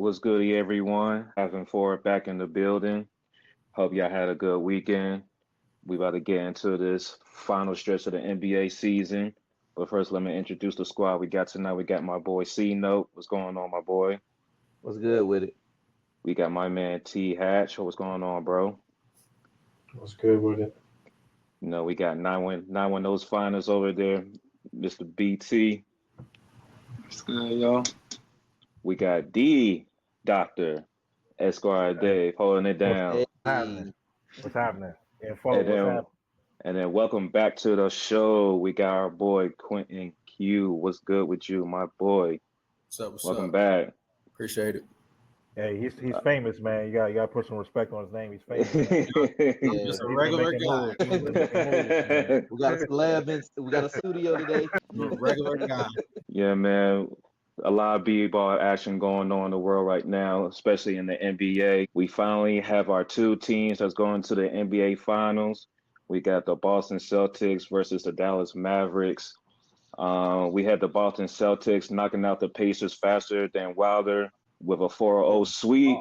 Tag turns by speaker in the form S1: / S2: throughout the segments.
S1: What's good, everyone? Having Ford back in the building. Hope y'all had a good weekend. We about to get into this final stretch of the NBA season. But first, let me introduce the squad we got tonight. We got my boy C Note. What's going on, my boy?
S2: What's good with it?
S1: We got my man T Hatch. What's going on, bro?
S3: What's good with it?
S1: We got nine one those finals over there, Mr. BT.
S4: What's good, y'all?
S1: We got D Doctor Esquire
S5: Hey,
S1: Dave holding it down.
S2: Hey,
S5: what's happening? What's happening? Info,
S1: And
S5: what's
S1: then
S5: happening?
S1: And then welcome back to the show. We got our boy Quinten Q. What's good with you, my boy?
S4: What's up? What's
S1: Welcome
S4: up?
S1: back.
S4: Appreciate it.
S5: Hey, he's famous, man. You got to put some respect on his name. He's famous, man.
S4: I'm
S2: yeah,
S4: just a
S5: He's been
S4: regular
S5: making
S4: guy.
S5: moves. He's been making moves, man.
S2: we got a celeb we got a studio today.
S4: I'm a regular guy.
S1: Yeah, man. A lot of b-ball action going on in the world right now, especially in the NBA. We finally have our two teams that's going to the NBA Finals. We got the Boston Celtics versus the Dallas Mavericks. We had the Boston Celtics knocking out the Pacers faster than Wilder with a 4-0 sweep.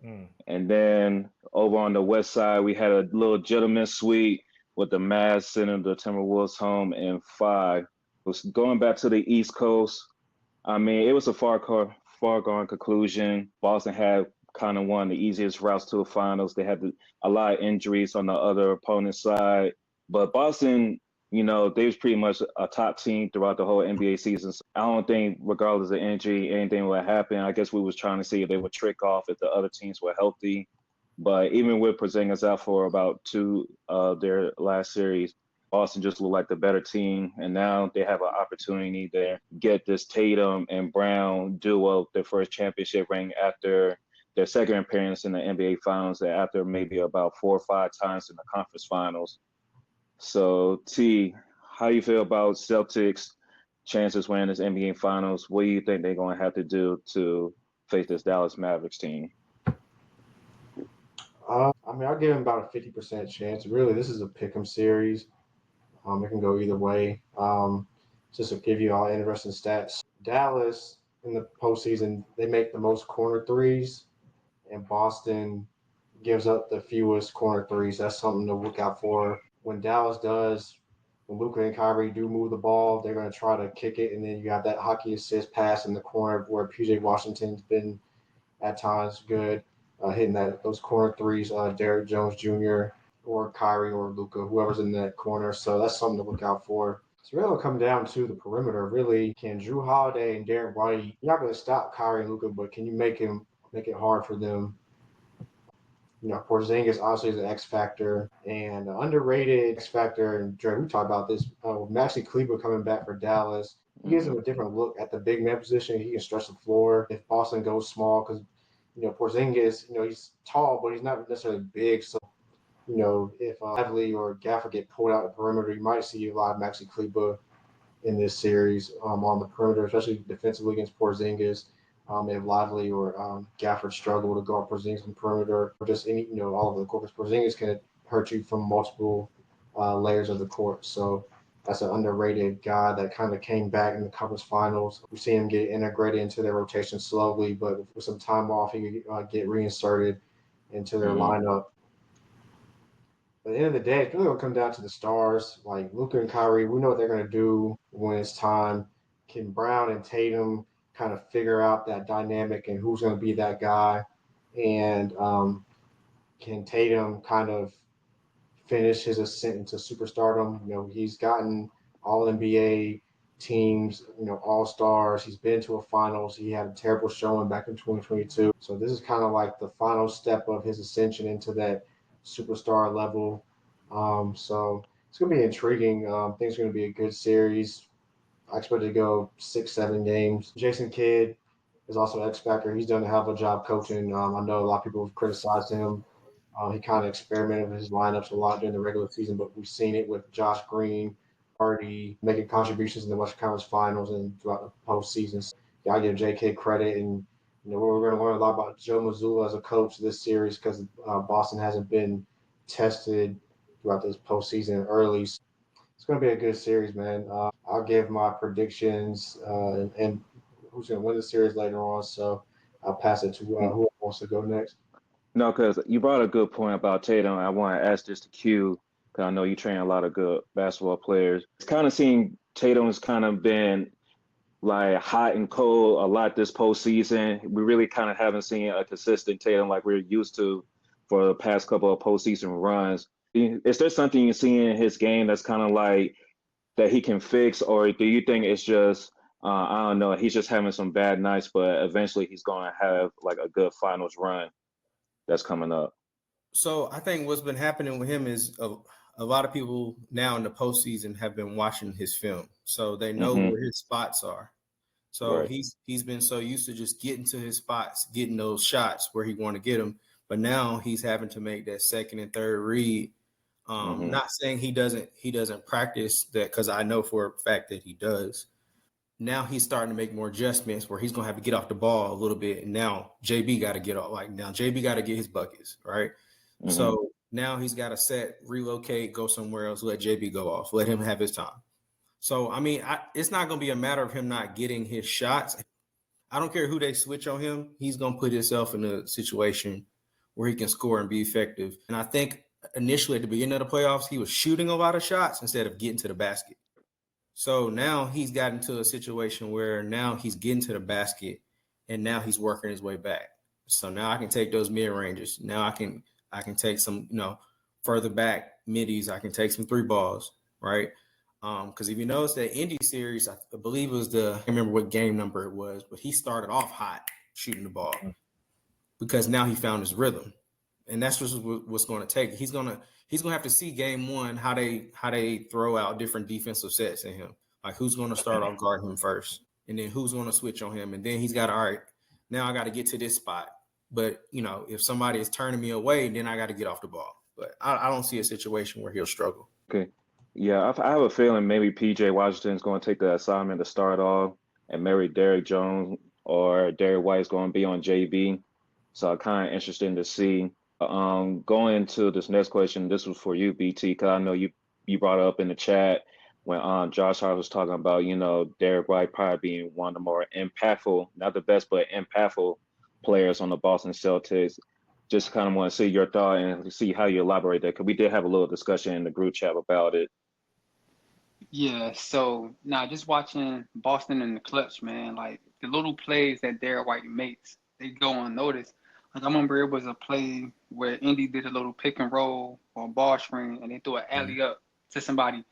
S5: Mm.
S1: And then over on the west side, we had a little gentleman sweep with the Mavs sending the Timberwolves home in 5. Was going back to the East Coast. I mean, it was a far-gone conclusion. Boston had kind of one of the easiest routes to the finals. They had a lot of injuries on the other opponent's side, but Boston, they was pretty much a top team throughout the whole NBA season. So I don't think, regardless of injury, anything would happen. I guess we was trying to see if they would trick off if the other teams were healthy. But even with Porzingis out for about two of their last series, Boston just looked like the better team, and now they have an opportunity to get this Tatum and Brown duo their first championship ring after their second appearance in the NBA Finals, and after maybe about 4 or 5 times in the conference finals. So, T, how you feel about Celtics' chances winning this NBA Finals? What do you think they're going to have to do to face this Dallas Mavericks team?
S3: I'll give him about a 50% chance. Really, this is a pick'em series. It can go either way. Just to give you all interesting stats, Dallas in the postseason they make the most corner threes, and Boston gives up the fewest corner threes. That's something to look out for. When Dallas does, when Luka and Kyrie do move the ball, they're going to try to kick it, and then you have that hockey assist pass in the corner where PJ Washington's been at times good, hitting those corner threes. Derek Jones Jr. or Kyrie or Luka, whoever's in that corner. So that's something to look out for. So really, it'll come down to the perimeter. Really, can Drew Holiday and Derek White? You're not going to stop Kyrie and Luka, but can you make it hard for them? Porzingis obviously is an X factor and an underrated X factor. And Dre, we talked about this. Maxi Kleber coming back for Dallas. He gives him a different look at the big man position. He can stretch the floor if Boston goes small because Porzingis, he's tall, but he's not necessarily big. So if Lively or Gaffer get pulled out the perimeter, you might see a lot of Maxi Kleber in this series on the perimeter, especially defensively against Porzingis. If Lively or Gafford struggle to guard Porzingis on the perimeter, or just all over the court, because Porzingis can hurt you from multiple layers of the court. So that's an underrated guy that kind of came back in the conference finals. We see him get integrated into their rotation slowly, but with some time off, he could get reinserted into their lineup. But at the end of the day, it's really going to come down to the stars. Like Luka and Kyrie, we know what they're going to do when it's time. Can Brown and Tatum kind of figure out that dynamic and who's going to be that guy? And can Tatum kind of finish his ascent into superstardom? He's gotten all NBA teams, all stars. He's been to a finals. He had a terrible showing back in 2022. So this is kind of like the final step of his ascension into that superstar level. So it's going to be intriguing. I think it's going to be a good series. I expect it to go 6-7 games. Jason Kidd is also an X Factor. He's done a hell of a job coaching. I know a lot of people have criticized him. He kind of experimented with his lineups a lot during the regular season, but we've seen it with Josh Green already making contributions in the Western Conference Finals and throughout the postseason. So, yeah, I give J.K. credit, and we're going to learn a lot about Joe Mazzulla as a coach this series because Boston hasn't been tested throughout this postseason early. So it's going to be a good series, man. I'll give my predictions and who's going to win the series later on. So I'll pass it to whoever wants to go next.
S1: No, because you brought a good point about Tatum. I want to ask this to Q, because I know you train a lot of good basketball players. It's kind of seeing Tatum's kind of been like hot and cold a lot this postseason. We really kind of haven't seen a consistent Tatum like we're used to for the past couple of postseason runs. Is there something you see in his game that's kind of like that he can fix, or do you think it's just I don't know, he's just having some bad nights, but eventually he's going to have like a good finals run that's coming up?
S4: So I think what's been happening with him is a lot of people now in the postseason have been watching his film, so they know where his spots are. So
S1: Right.
S4: he's been so used to just getting to his spots, getting those shots where he want to get them, but now he's having to make that second and third read. Not saying he doesn't practice that, because I know for a fact that he does. Now he's starting to make more adjustments where he's gonna have to get off the ball a little bit, and now JB got to get off. Like now JB got to get his buckets, right? So now he's got to relocate, go somewhere else, let JB go off, let him have his time. So I mean, it's not gonna be a matter of him not getting his shots. I don't care who they switch on him. He's gonna put himself in a situation where he can score and be effective. And I think initially at the beginning of the playoffs, he was shooting a lot of shots instead of getting to the basket. So now he's gotten to a situation where now he's getting to the basket and now he's working his way back. So now I can take those mid ranges. Now I can take some, further back middies. I can take some three balls, right? Because if you notice that Indy series, I believe it was I can't remember what game number it was, but he started off hot shooting the ball because now he found his rhythm. And that's just what's going to take. He's gonna have to see game one how they throw out different defensive sets in him. Like who's going to start off guarding him first, and then who's going to switch on him, and then he's got all right. Now I got to get to this spot. But if somebody is turning me away, then I got to get off the ball. But I don't see a situation where he'll struggle.
S1: Okay. Yeah, I have a feeling maybe PJ Washington's going to take the assignment to start off, and maybe Derrick Jones or Derrick White's going to be on JB. So kind of interesting to see. Going into this next question, this was for you, BT, because I know you brought it up in the chat when Josh Hart was talking about, Derrick White probably being one of the more impactful, not the best, but impactful players on the Boston Celtics. Just kind of want to see your thought and see how you elaborate that, because we did have a little discussion in the group chat about it.
S6: Yeah, so now just watching Boston in the clutch, man, like the little plays that Derrick White makes, they go unnoticed. Like I remember it was a play where Indy did a little pick and roll or ball screen, and they threw an alley up to somebody,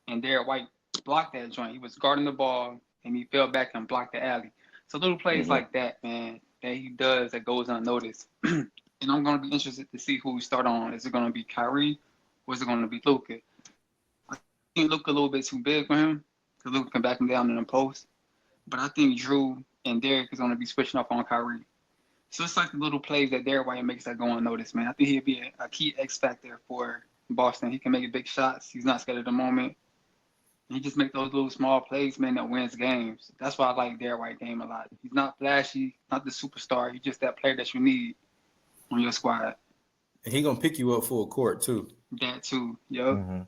S6: and Derrick White blocked that joint. He was guarding the ball, and he fell back and blocked the alley. So little plays like that, man, that he does that goes unnoticed. And I'm going to be interested to see who we start on. Is it going to be Kyrie or is it going to be Luka? I think Luka a little bit too big for him because Luka can back him down in the post. But I think Drew and Derrick is going to be switching up on Kyrie. So it's like the little plays that Derrick White makes that go unnoticed, man. I think he'll be a key X factor for Boston. He can make big shots. He's not scared of the moment. He just make those little small plays, man, that wins games. That's why I like Derrick White game a lot. He's not flashy, not the superstar. He's just that player that you need on your squad.
S4: And he gonna pick you up full court too.
S6: That too, yo.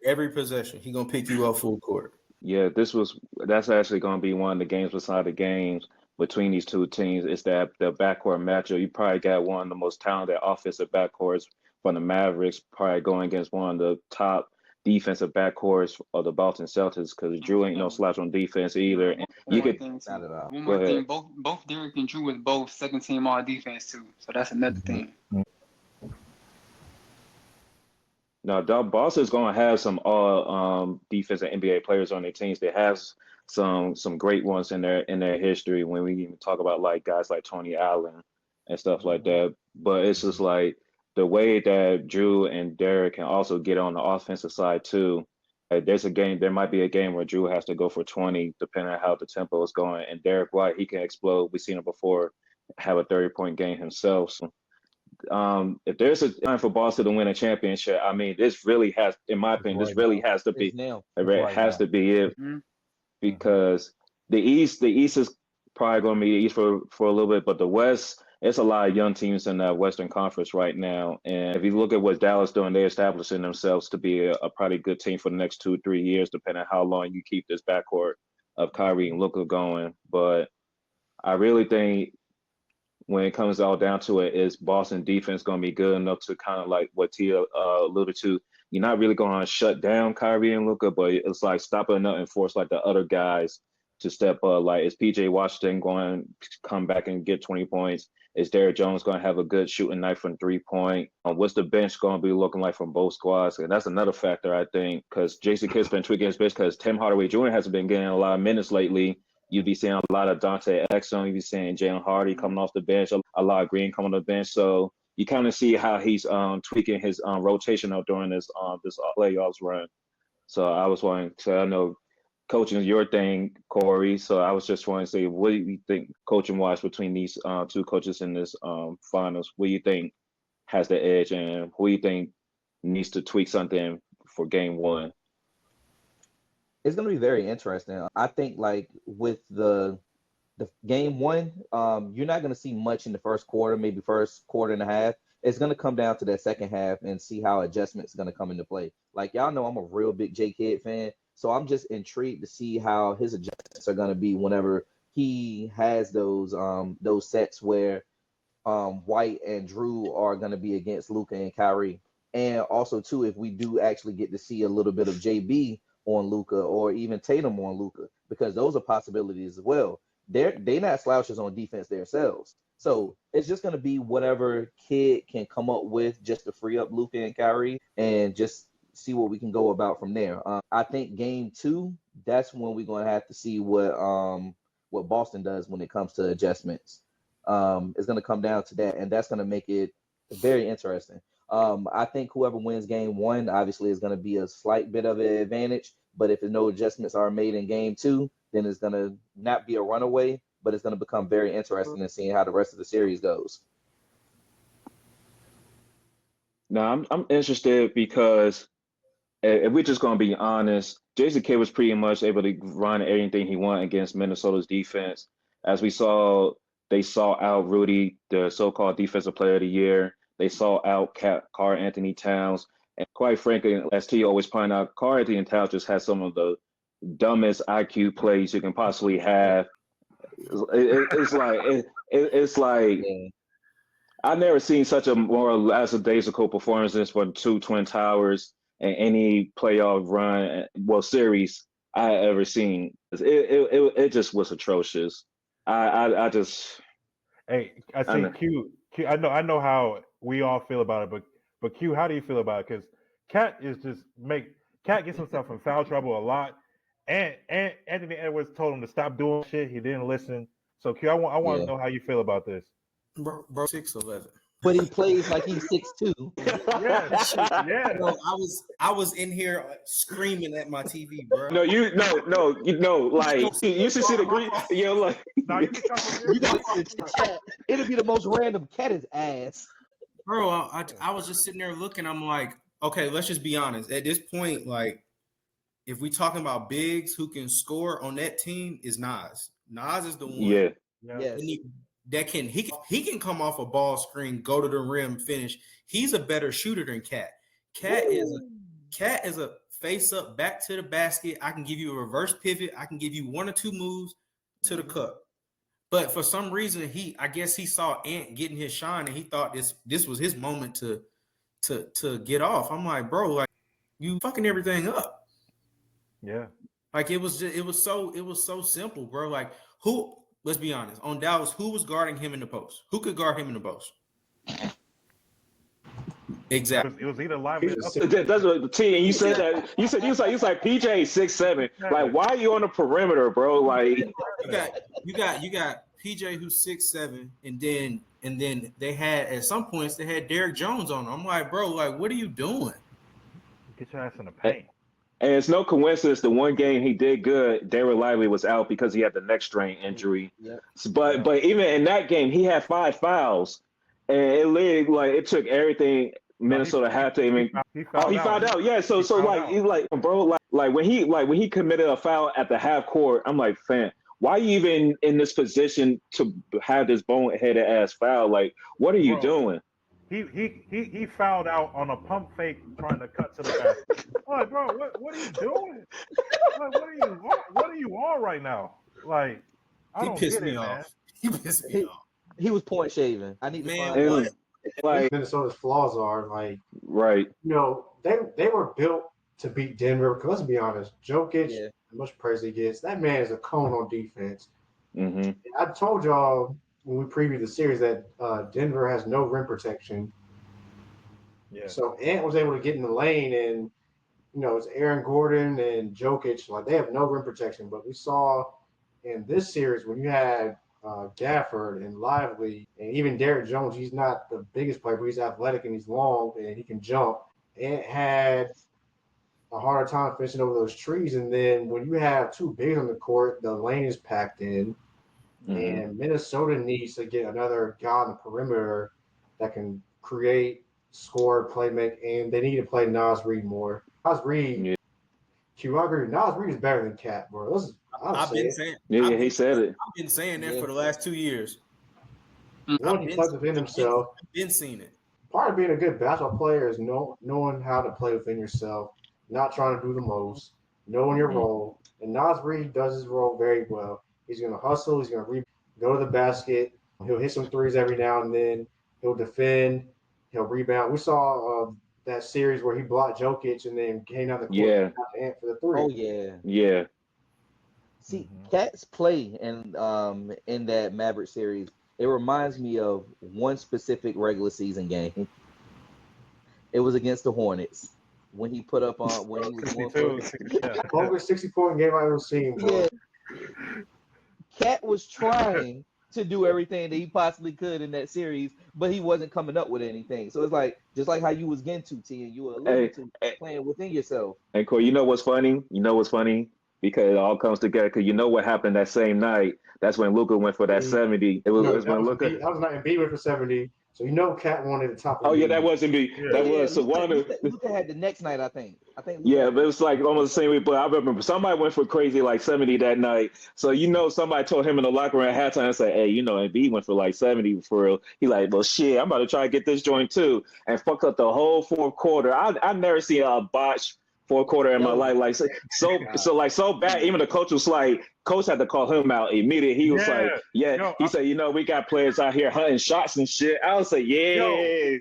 S4: Every possession, he gonna pick you up full court.
S1: Yeah, that's actually going to be one of the games beside the games between these two teams. It's that the backcourt matchup. You probably got one of the most talented offensive backcourts from the Mavericks, probably going against one of the top defensive backcourts of the Boston Celtics, because Drew ain't no slouch on defense either. And you could
S2: Not at all.
S6: One more thing, both Derrick and Drew was both second team all defense too. So that's another thing.
S1: now Boston's going to have some all defensive NBA players on their teams. They have some great ones in their history. When we even talk about like guys like Tony Allen and stuff like that, but it's just like the way that Drew and Derrick can also get on the offensive side too. There might be a game where Drew has to go for 20, depending on how the tempo is going. And Derrick White, he can explode. We've seen him before have a 30-point game himself. So, if there's a time for Boston to win a championship, I mean, this really has, in my opinion, this really has to be. It has to be it, because the East is probably going to be the East for a little bit, but the West, it's a lot of young teams in the Western Conference right now. And if you look at what Dallas doing, they're establishing themselves to be a probably good team for the next 2-3 years, depending on how long you keep this backcourt of Kyrie and Luka going. But I really think when it comes all down to it, is Boston defense going to be good enough to kind of like what Tia alluded to? You're not really going to shut down Kyrie and Luka, but it's like stopping enough and force like the other guys to step up. Like, is PJ Washington going to come back and get 20 points? Is Derrick Jones going to have a good shooting night from 3-point? What's the bench going to be looking like from both squads? And that's another factor, I think, because Jason Kidd's been tweaking his bench because Tim Hardaway Jr. hasn't been getting a lot of minutes lately. You'd be seeing a lot of Dante Exum. You'd be seeing Jalen Hardy coming off the bench, a lot of Green coming off the bench. So you kind of see how he's tweaking his rotation out during this playoffs run. So I was wanting to, I know coaching is your thing, Corey. So I was just wanting to say, what do you think coaching-wise between these two coaches in this finals? What do you think has the edge, and who do you think needs to tweak something for game one?
S2: It's going to be very interesting. I think like with the game one, you're not going to see much in the first quarter, maybe first quarter and a half. It's going to come down to that second half and see how adjustments are going to come into play. Like, y'all know I'm a real big J Kidd fan, so I'm just intrigued to see how his adjustments are going to be whenever he has those sets where White and Drew are going to be against Luka and Kyrie. And also, too, if we do actually get to see a little bit of JB on Luka or even Tatum on Luka, because those are possibilities as well. They're not slouches on defense themselves. So it's just going to be whatever Kidd can come up with just to free up Luka and Kyrie and just see what we can go about from there. I think game two, that's when we're going to have to see what Boston does when it comes to adjustments. It's going to come down to that, and that's going to make it very interesting. I think whoever wins game one, obviously, is going to be a slight bit of an advantage. But if no adjustments are made in game two, then it's going to not be a runaway, but it's going to become very interesting in seeing how the rest of the series goes.
S1: Now, I'm interested because if we're just going to be honest, Jason Kidd was pretty much able to run anything he wanted against Minnesota's defense. As we saw, they saw out Rudy, the so-called defensive player of the year. They saw out Karl Anthony Towns. And quite frankly, as T always pointed out, Karl Anthony Towns just has some of the dumbest IQ plays you can possibly have. It's like I've never seen such a more lackadaisical performances for two Twin Towers in any playoff run, series I ever seen. It just was atrocious. I just.
S5: Hey, I say Q. I know how we all feel about it, but Q, how do you feel about it? Because Cat gets himself in foul trouble a lot, and Anthony Edwards told him to stop doing shit. He didn't listen. So Q, I want to know how you feel about this.
S4: Bro, 6'11".
S2: But he plays like he's 6'2".
S5: Yeah.
S4: Bro, I was in here screaming at my TV, bro.
S1: No, like you should see the green. Like
S5: no, you
S2: got to chat. It'll be the most random. Cat is ass.
S4: Bro, I was just sitting there looking. I'm like, okay, let's just be honest. At this point, like, if we talking about bigs who can score on that team, is Nas. Nas is the one.
S1: Yeah.
S2: Yes.
S4: He can come off a ball screen, go to the rim, finish. He's a better shooter than Cat. Cat is a face up, back to the basket. I can give you a reverse pivot. I can give you one or two moves to the cup. But for some reason, I guess he saw Ant getting his shine, and he thought this was his moment to get off. I'm like, bro, like, you fucking everything up.
S5: Yeah.
S4: Like, it was so simple, bro. Like, who? Let's be honest. On Dallas, who was guarding him in the post? Who could guard him in the post? Exactly.
S5: It was either lineman.
S1: That's what the team. You said that. You said he was like PJ 6'7". Like, why are you on the perimeter, bro? Like,
S4: you got PJ who's 6'7", and then they had at some points they had Derrick Jones on. I'm like, bro, like, what are you doing?
S5: Get your ass in the paint.
S1: And it's no coincidence the one game he did good, Daryl Lively was out because he had the neck strain injury.
S2: Yep.
S1: But even in that game, he had 5 fouls, and it took everything Minnesota had to. I mean, he fouled out. Yeah. So when he committed a foul at the half court, I'm like, fam, why are you even in this position to have this boneheaded ass foul? Like, what are you doing?
S5: He fouled out on a pump fake trying to cut to the basket. I'm like, bro, what are you doing? Like, what are you on right now? Like, I don't
S4: pissed
S5: get
S4: me
S5: it,
S4: off.
S5: man.
S4: He pissed me off.
S2: He was point shaving. I need to
S4: Man,
S2: find.
S1: It
S4: what?
S1: was like
S3: Minnesota's flaws are like,
S1: right.
S3: they were built to beat Denver. Because let's be honest, Jokic,
S2: Yeah.
S3: as much praise he gets, that man is a cone on defense.
S1: Mm-hmm.
S3: I told y'all when we previewed the series that Denver has no rim protection.
S5: Yeah.
S3: So Ant was able to get in the lane, and it's Aaron Gordon and Jokic. Like they have no rim protection. But we saw in this series when you had Gafford and Lively, and even Derrick Jones. He's not the biggest player, but he's athletic and he's long and he can jump. Ant had a harder time finishing over those trees. And then when you have two bigs on the court, the lane is packed in.
S1: Mm-hmm.
S3: And Minnesota needs to get another guy on the perimeter that can create, score, play make, and they need to play Nas Reed more. Nas Reed,
S1: Yeah.
S3: Q, I agree. Nas Reed is better than Cat, bro.
S4: I've been saying.
S1: Yeah, he said it.
S4: I've been saying that
S2: Yeah.
S4: for the last 2 years.
S3: One, he plays within himself.
S4: I've been seeing it.
S3: Part of being a good basketball player is knowing how to play within yourself, not trying to do the most, knowing your role. And Nas Reed does his role very well. He's going to hustle. He's going to go to the basket. He'll hit some threes every now and then. He'll defend. He'll rebound. We saw that series where he blocked Jokic and then came out the court and got the Ant for the three.
S2: Oh yeah.
S1: Yeah.
S2: See, Cat's play in that Maverick series, it reminds me of one specific regular season game. It was against the Hornets when he put up on when he was going for
S3: Longest 60-point game I've ever seen, bro.
S2: Yeah. Cat was trying to do everything that he possibly could in that series, but he wasn't coming up with anything. So it's like just like how you was getting to T and you were alluding to playing within yourself.
S1: And Corey, you know what's funny? Because it all comes together. Because you know what happened that same night? That's when Luka went for that 70. It was when Luka.
S3: I was not in B went for 70. So Cat wanted the top.
S1: Oh yeah, that wasn't me. Yeah. That was so one.
S2: Luka had the next night, I think.
S1: Yeah, but it was like almost the same week. But I remember somebody went for crazy like 70 that night. So somebody told him in the locker room at halftime and said, "Hey, Embiid went for like 70 for real." He like, "Well, shit, I'm about to try to get this joint too," and fucked up the whole fourth quarter. I've never seen a botch fourth quarter in my life, like so bad. Even the coach was like, coach had to call him out immediately. He was like, he said, we got players out here hunting shots and shit. I was like, yeah.
S5: I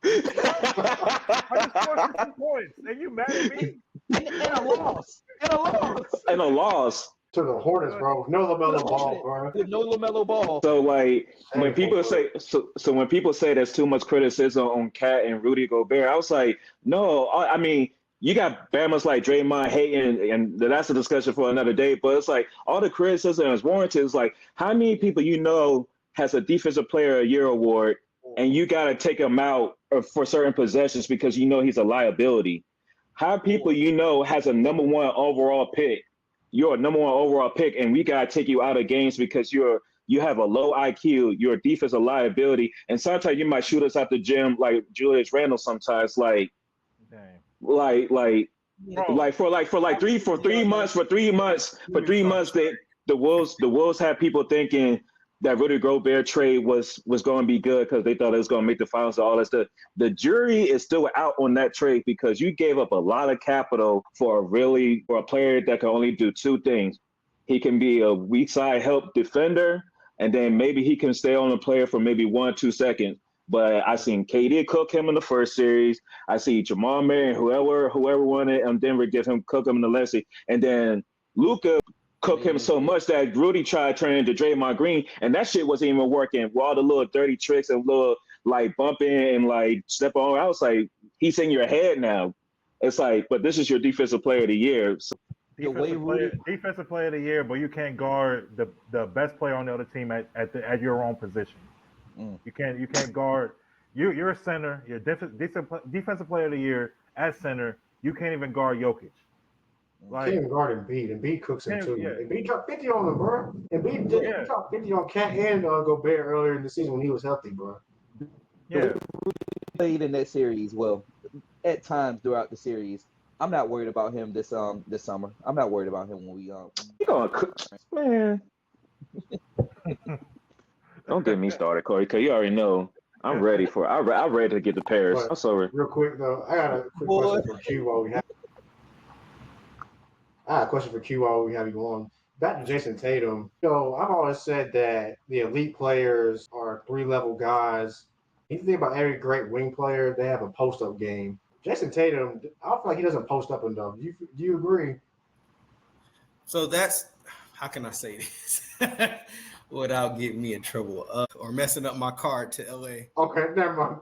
S5: just scored 50 points, and you mad at me?
S2: And a loss.
S3: To the Hornets, bro. No LaMelo Ball, bro.
S2: No LaMelo Ball.
S1: So like when people say when people say there's too much criticism on Cat and Rudy Gobert, I was like, no, I mean. You got Bama's like Draymond hating, and that's a discussion for another day. But it's like all the criticism is warranted. It's like how many people has a Defensive Player of the Year award, and you got to take him out for certain possessions because he's a liability. How people has a number one overall pick. You're a number one overall pick, and we got to take you out of games because you have a low IQ. You're a defensive liability, and sometimes you might shoot us out the gym like Julius Randle. Sometimes like.
S5: Dang.
S1: For 3 months that the Wolves had people thinking that Rudy Gobert trade was going to be good because they thought it was going to make the finals and all that stuff. The jury is still out on that trade because you gave up a lot of capital for a player that can only do two things. He can be a weak side help defender, and then maybe he can stay on the player for maybe 1 or 2 seconds. But I seen KD cook him in the first series. I see Jamal Murray and whoever wanted Denver cook him in the last series. And then Luka cooked him so much that Rudy tried to turn into Draymond Green, and that shit wasn't even working. With all the little dirty tricks and little like bumping and like step on, I was like, he's in your head now. It's like, but this is your Defensive Player of the Year. So,
S5: defensive player of the year, but you can't guard the best player on the other team at your own position. You can't guard. You're a center. You're defensive player of the year at center. You can't even guard Jokic.
S3: Like, can't even guard Embiid. Embiid cooks him too. Yeah. Embiid dropped 50 on him, bro. Embiid dropped 50 on Cat and Gobert earlier in the season when he was healthy, bro.
S2: Yeah. Played in that series. Well, at times throughout the series. I'm not worried about him this summer. I'm not worried about him when we
S1: He gonna cook, man. Don't get me started, Corey, because you already know I'm ready I'm ready to get to Paris. I'm sorry.
S3: Real quick though, I got a quick question for Q while we have. I have a question for Q while we have you on. back to Jason Tatum. I've always said that the elite players are 3-level guys. If you think about every great wing player, they have a post-up game. Jason Tatum, I feel like he doesn't post up enough. Do you agree?
S4: So that's how can I say this without getting me in trouble or messing up my card to LA.
S3: Okay, never mind.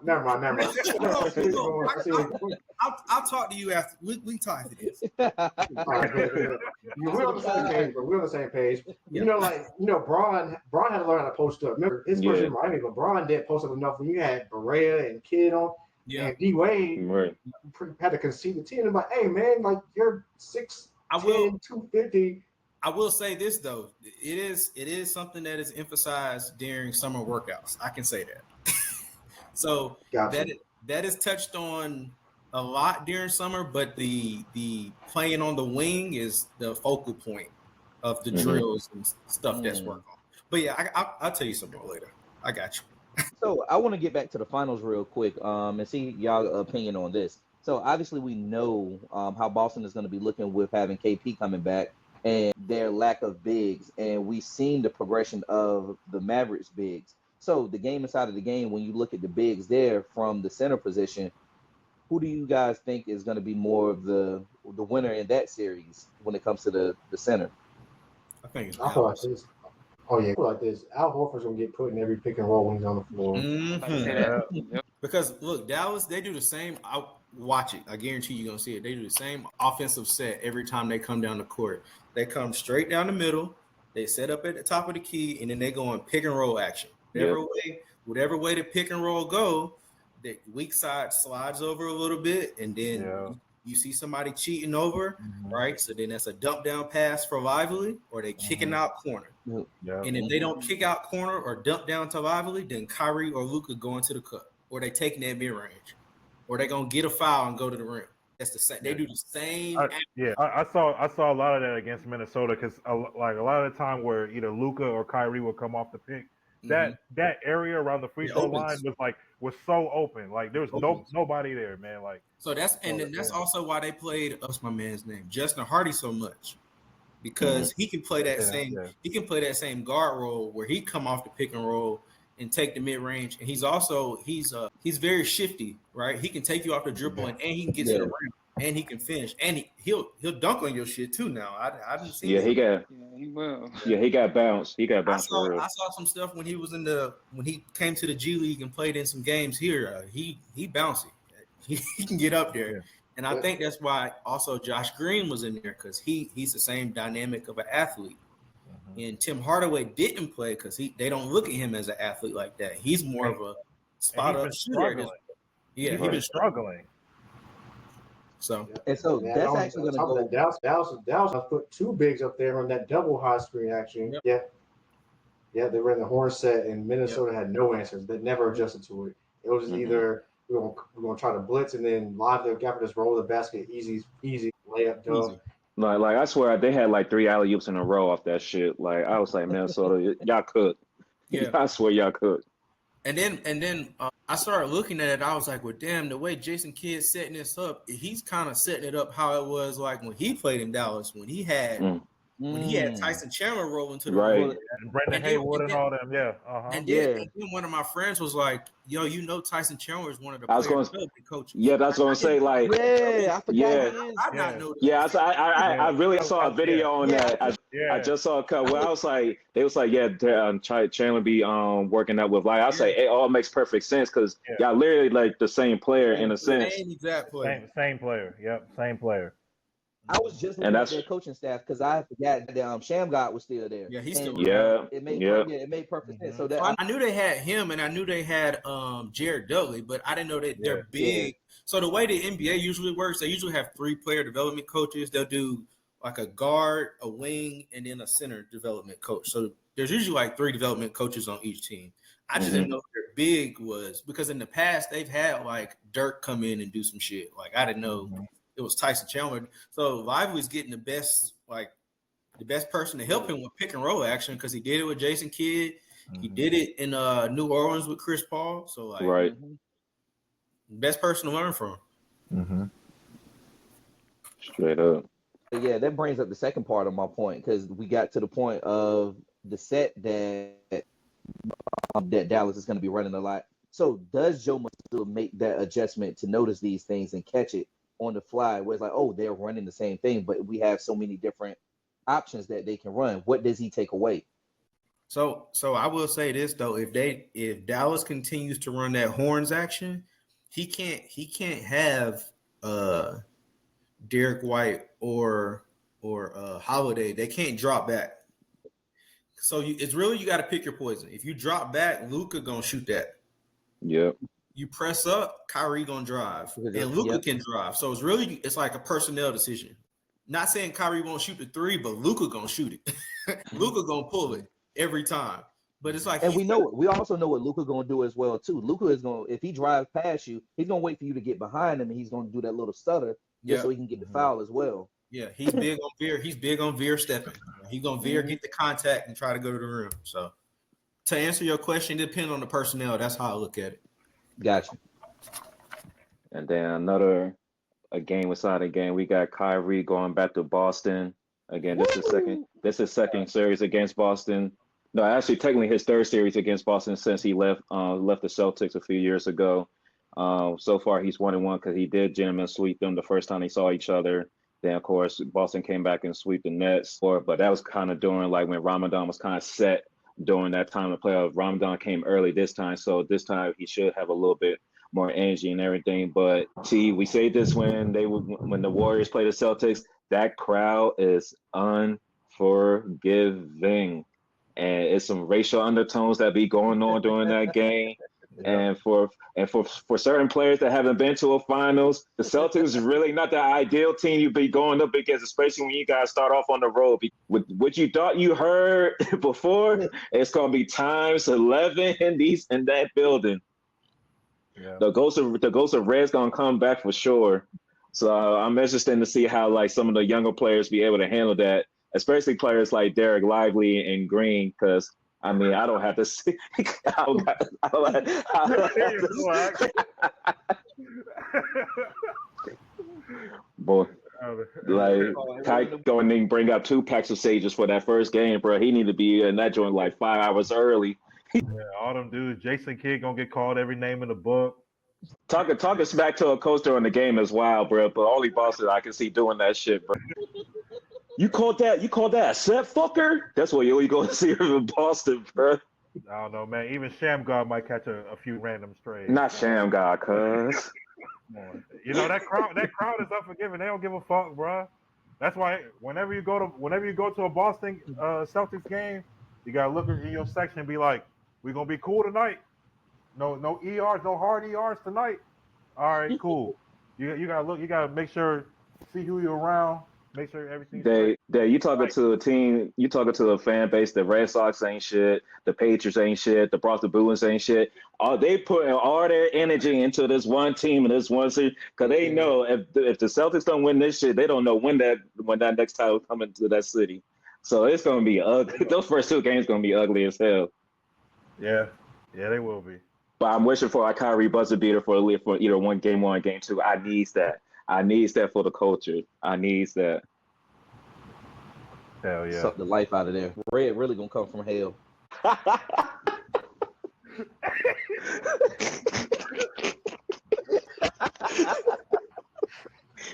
S4: I'll talk to you after. We can talk after this.
S3: All right, good. We're on the same page, bro. We're on the same page.
S4: Yeah.
S3: Braun had to learn how to post up. Remember, his first year in Miami, LeBron didn't post up enough when you had Berea and Kidd on.
S4: Yeah.
S3: And D Wade had to concede the team. Like, hey, man, like you're 6'10", 250.
S4: I will say this though, it is something that is emphasized during summer workouts. I can say that. So
S3: gotcha.
S4: that is touched on a lot during summer, but the playing on the wing is the focal point of the drills and stuff that's worked on. But yeah, I'll tell you some more later. I got you.
S2: So I want to get back to the finals real quick and see y'all opinion on this. So obviously we know how Boston is going to be looking with having KP coming back and their lack of bigs, and we've seen the progression of the Mavericks bigs. So the game inside of the game, when you look at the bigs there from the center position, who do you guys think is going to be more of the winner in that series when it comes to the center?
S4: I think it's
S3: I feel like this. Oh yeah, I feel like this. Al Horford's gonna get put in every pick and roll when he's on the floor.
S6: Yep.
S4: Because look, Dallas, they do the same. Watch it. I guarantee you're gonna see it. They do the same offensive set every time they come down the court. They come straight down the middle. They set up at the top of the key, and then they go on pick and roll action. Whatever way the pick and roll go, the weak side slides over a little bit, and then you see somebody cheating over, right? So then that's a dump down pass for Lively, or they kicking out corner. And if they don't kick out corner or dump down to Lively, then Kyrie or Luka go into the cut, or they taking that mid range, or they gonna get a foul and go to the rim. That's the same. They do the same.
S5: I saw a lot of that against Minnesota because like a lot of the time where either Luka or Kyrie would come off the pick, that area around the free throw line was so open. Like there was nobody there, man. Like
S4: so that's also why they played what's my man's name, Justin Hardy, so much. Because he can play that same guard role where he come off the pick and roll and take the mid range, and he's very shifty, right? He can take you off the dribble and he can get to the rim and he can finish and he'll dunk on your shit too. Now I didn't see.
S6: He will.
S1: Yeah, he got bounced. He got bounced for real.
S4: I saw some stuff when he was when he came to the G League and played in some games here. He bouncy. He can get up there. Yeah. And I think that's why also Josh Green was in there because he's the same dynamic of an athlete. And Tim Hardaway didn't play because they don't look at him as an athlete like that. He's more of a spot up shooter.
S5: He's been struggling.
S4: So
S2: that's actually going to go.
S3: Dallas put two bigs up there on that double high screen action. Yep. Yeah, they ran the horn set, and Minnesota had no answers. They never adjusted to it. It was either we're gonna try to blitz and then live the gap just roll the basket, easy layup dunk.
S1: Like I swear they had like 3 alley-oops in a row off that shit. Like I was like, Minnesota, y'all cooked. Yeah, I swear y'all cooked.
S4: And then I started looking at it. I was like, well, damn, the way Jason Kidd's setting this up, he's kind of setting it up how it was like when he played in Dallas when he had Tyson Chandler rolling to the
S1: right.
S5: And Brendan Haywood and all them,
S4: And then one of my friends was like, yo, Tyson Chandler is one of the players coaches.
S1: Yeah, that's what I'm saying. Like,
S2: I forgot.
S4: I not know.
S1: Yeah, I really saw a video on that. I just saw a cut where I was like, they was like, Chandler be working out with like I say it all makes perfect sense because y'all literally like the same player in a sense.
S4: Same exact player.
S5: Same player. Yep, same player.
S2: I was just looking at their coaching staff because I forgot that Shamgod was still there.
S4: Yeah, he's still
S2: it made perfect sense. So that
S4: I knew they had him, and I knew they had Jared Dudley, but I didn't know that they're big. So the way the NBA usually works, they usually have 3 player development coaches. They'll do like a guard, a wing, and then a center development coach. So there's usually like 3 development coaches on each team. I just didn't know their big was because in the past they've had like Dirk come in and do some shit. Like I didn't know. It was Tyson Chandler. So Lively's getting the best person to help him with pick and roll action because he did it with Jason Kidd. He did it in New Orleans with Chris Paul. So like best person to learn from.
S1: Straight up.
S2: yeah, that brings up the second part of my point because we got to the point of the set that Dallas is going to be running a lot. So does Joe Mazzulla make that adjustment to notice these things and catch it on the fly? Where it's like, oh, they're running the same thing, but we have so many different options that they can run. What does he take away?
S4: So I will say this though, if Dallas continues to run that horns action, he can't have Derek White or Holiday. They can't drop back. So it's really you got to pick your poison. If you drop back, Luka gonna shoot that.
S1: Yep.
S4: You press up, Kyrie gonna drive, and Luka can drive. So it's like a personnel decision. Not saying Kyrie won't shoot the three, but Luka gonna shoot it. Luka gonna pull it every time. But it's like,
S2: and we also know what Luka gonna do as well too. Luka is gonna, if he drives past you, he's gonna wait for you to get behind him, and he's gonna do that little stutter just so he can get the foul as well.
S4: Yeah, he's big on veer. He's big on veer stepping. He's gonna veer, get the contact, and try to go to the rim. So, to answer your question, it depends on the personnel. That's how I look at it.
S2: Gotcha.
S1: And then a game inside a game. We got Kyrie going back to Boston again. This is second series against Boston. No, actually, technically his third series against Boston since he left the Celtics a few years ago. So far, he's 1-1 because he did gentlemen sweep them the first time they saw each other. Then, of course, Boston came back and sweep the Nets. But that was kind of during like when Ramadan was kind of set during that time of playoff. Ramadan came early this time, so this time he should have a little bit more energy and everything. But we say this when the Warriors play the Celtics, that crowd is unforgiving, and it's some racial undertones that be going on during that game. And for certain players that haven't been to a finals, the Celtics is really not the ideal team you be going up against, especially when you guys start off on the road. With what you thought you heard before, it's gonna be times 11 in that building. Yeah. The ghost of Red's gonna come back for sure. So I'm interested to see how like some of the younger players be able to handle that, especially players like Derek Lively and Green, because I mean, I don't have to see. Boy, like Kite going and bring out 2 packs of sages for that first game, bro. He need to be in that joint like 5 hours early.
S5: Yeah, all them dudes. Jason Kidd gonna get called every name in the book.
S1: Talking smack to a coach during the game is wild, bro. But only Boston I can see doing that shit, bro. You called that a set fucker? That's what you go to see in Boston, bro.
S5: I don't know, man. Even Shamgar might catch a few random strays.
S1: Not Shamgar, cuz.
S5: You know that crowd is unforgiving. They don't give a fuck, bro. That's why whenever you go to a Boston Celtics game, you gotta look in your section and be like, "We gonna be cool tonight. No ERs, no hard ERs tonight. All right, cool. You gotta look. You gotta make sure, see who you're around." Make sure everything's
S1: you talking to a team, you talking to a fan base. The Red Sox ain't shit, the Patriots ain't shit, the Boston Bruins ain't shit. They putting all their energy into this one team and this one series because they know if the Celtics don't win this shit, they don't know when that next title coming to that city. So it's gonna be ugly. Those first 2 games gonna be ugly as hell.
S5: Yeah, they will be.
S1: But I'm wishing for a Kyrie buzzer beater for either game 1, game 2. I needs that. I needs that for the culture. I needs that.
S5: Hell yeah.
S2: Suck the life out of there. Red really gonna come from hell.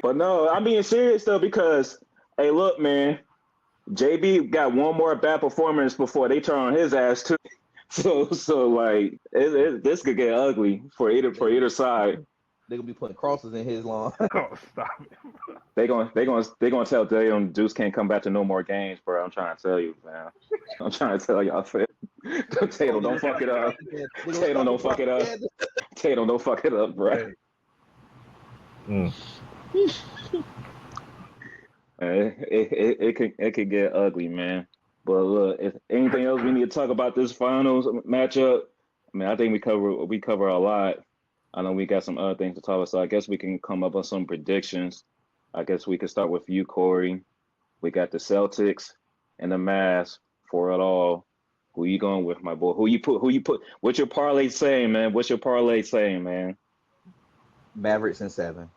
S1: But no, I'm being serious though because, hey, look, man, JB got one more bad performance before they turn on his ass too. So like this could get ugly for either side.
S2: They're gonna be putting crosses in his lawn.
S5: Oh, stop it.
S1: They gonna tell Dale Deuce can't come back to no more games, bro. I'm trying to tell you, man. I'm trying to tell y'all. Tatum, don't fuck it up. Tatum, don't fuck it up. Tatum, don't fuck it up, bro. It could get ugly, man. But look, if anything else we need to talk about this finals matchup, I mean, I think we cover a lot. I know we got some other things to talk about, so I guess we can come up with some predictions. I guess we can start with you, Corey. We got the Celtics and the Mavs for it all. Who you going with, my boy? Who you put? What's your parlay saying, man? Mavericks in 7.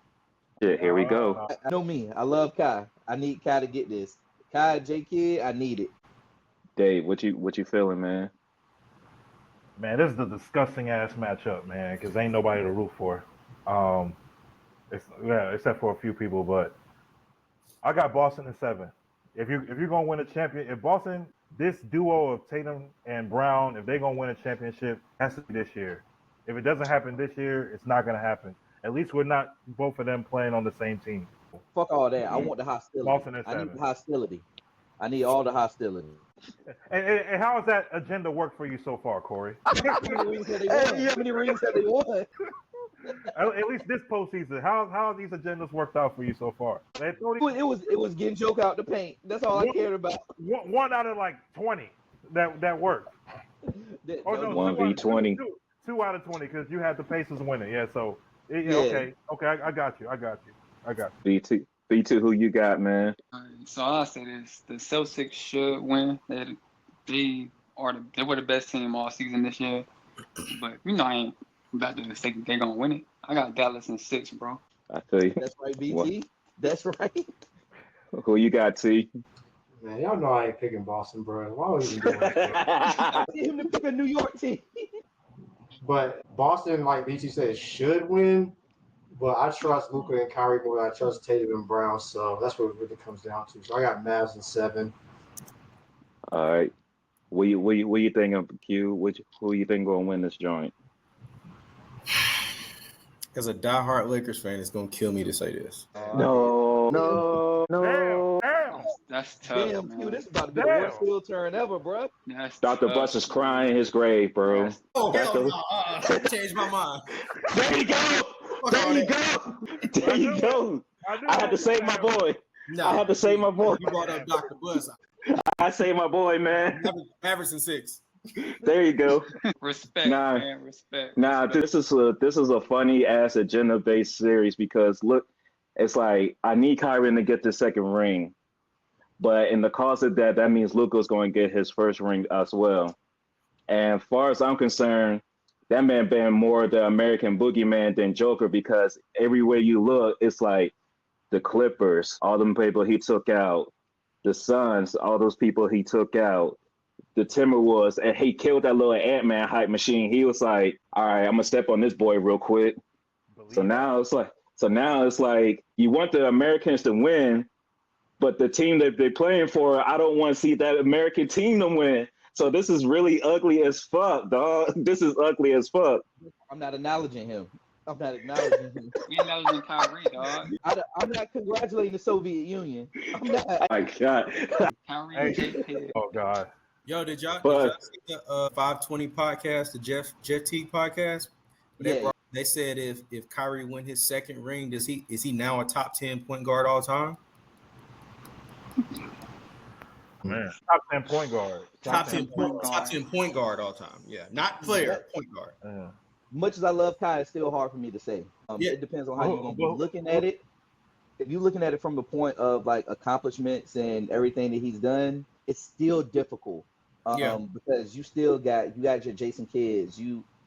S1: Yeah, here we go.
S2: I know me. I love Kai. I need Kai to get this. Kai, J Kid, I need it.
S1: Dave, what you feeling, man?
S5: Man, this is a disgusting ass matchup, man, because ain't nobody to root for. Except for a few people, but I got Boston in 7. If you're gonna win a champion, if Boston, this duo of Tatum and Brown, if they're gonna win a championship, it has to be this year. If it doesn't happen this year, it's not gonna happen. At least we're not both of them playing on the same team.
S2: Fuck all that. I want the hostility.
S5: Boston in
S2: I need
S5: 7.
S2: the hostility. I need all the hostility.
S5: And how has that agenda worked for you so far, Corey?
S2: How many rings have they won? How many rings have they won?
S5: At least this postseason, how have these agendas worked out for you so far?
S2: It was getting joke out the paint. That's all I cared about.
S5: One out of like 20 that worked.
S2: That,
S5: Oh no,
S1: 1v20.
S5: Two out of 20 because you had the Pacers winning. Yeah, so
S2: Yeah.
S5: okay, I got you.
S1: B2, who you got, man?
S6: All right, so all I say is the Celtics should win. They were the best team all season this year. But I ain't about to say they're gonna win it. I got Dallas in 6, bro.
S1: I tell you.
S2: That's right, BT. That's right.
S1: Who you got, T?
S3: Man, y'all know I ain't picking Boston, bro. Why would you doing that?
S2: I need him to pick a New York team.
S3: But Boston, like BT said, should win. But I trust Luka and Kyrie more than I trust Tatum and Brown. So that's what it really comes down to. So I got Mavs in 7.
S1: All right. What you think of Q? Who you think gonna win this joint?
S4: As a diehard Lakers fan, it's gonna kill me to say this.
S1: No.
S5: Damn.
S6: That's tough,
S2: Damn,
S6: man.
S2: Q, this is about to be the worst heel turn ever, bro.
S6: That's
S1: Dr.
S6: tough.
S1: Buss is crying in his grave, bro.
S4: Oh,
S1: That's
S4: hell
S1: the-
S4: no. I changed my mind.
S1: There you go. There you go. There you go. I had to save my boy.
S4: No,
S1: I had to save my boy.
S4: You brought up Dr. Buss.
S1: I saved my boy, man.
S4: Averaging 6.
S1: There you go.
S6: Respect,
S1: Nah.
S6: man. Respect.
S1: Nah,
S6: respect.
S1: this is a funny ass agenda based series because look, it's like I need Kyrie to get the second ring, but in the cause of that means Luka's going to get his first ring as well. And as far as I'm concerned, that man been more the American boogeyman than Joker because everywhere you look, it's like the Clippers, all them people he took out, the Suns, all those people he took out, the Timberwolves, and he killed that little Ant-Man hype machine. He was like, all right, I'm gonna step on this boy real quick. So now it's like you want the Americans to win, but the team that they're playing for, I don't want to see that American team to win. So this is really ugly as fuck, dog. This is ugly as fuck.
S2: I'm not acknowledging him. I'm not acknowledging him.
S6: We acknowledging Kyrie, dog.
S2: I'm not congratulating the Soviet Union. I'm not.
S1: My God.
S6: Kyrie,
S5: Hey.
S6: JP.
S5: Oh God.
S4: Yo, did y'all see the 520 podcast, the Jeff T podcast?
S2: Yeah.
S4: They said if Kyrie win his second ring, is he now a top 10 point guard all time?
S5: Man, top 10 point guard.
S4: Top 10 point guard all time. Yeah, not player, point guard.
S5: Yeah.
S2: Much as I love Kai, it's still hard for me to say.
S4: Yeah.
S2: It depends on how you're going to be looking at it. If you're looking at it from the point of like accomplishments and everything that he's done, it's still difficult. Because you got your Jason Kidds.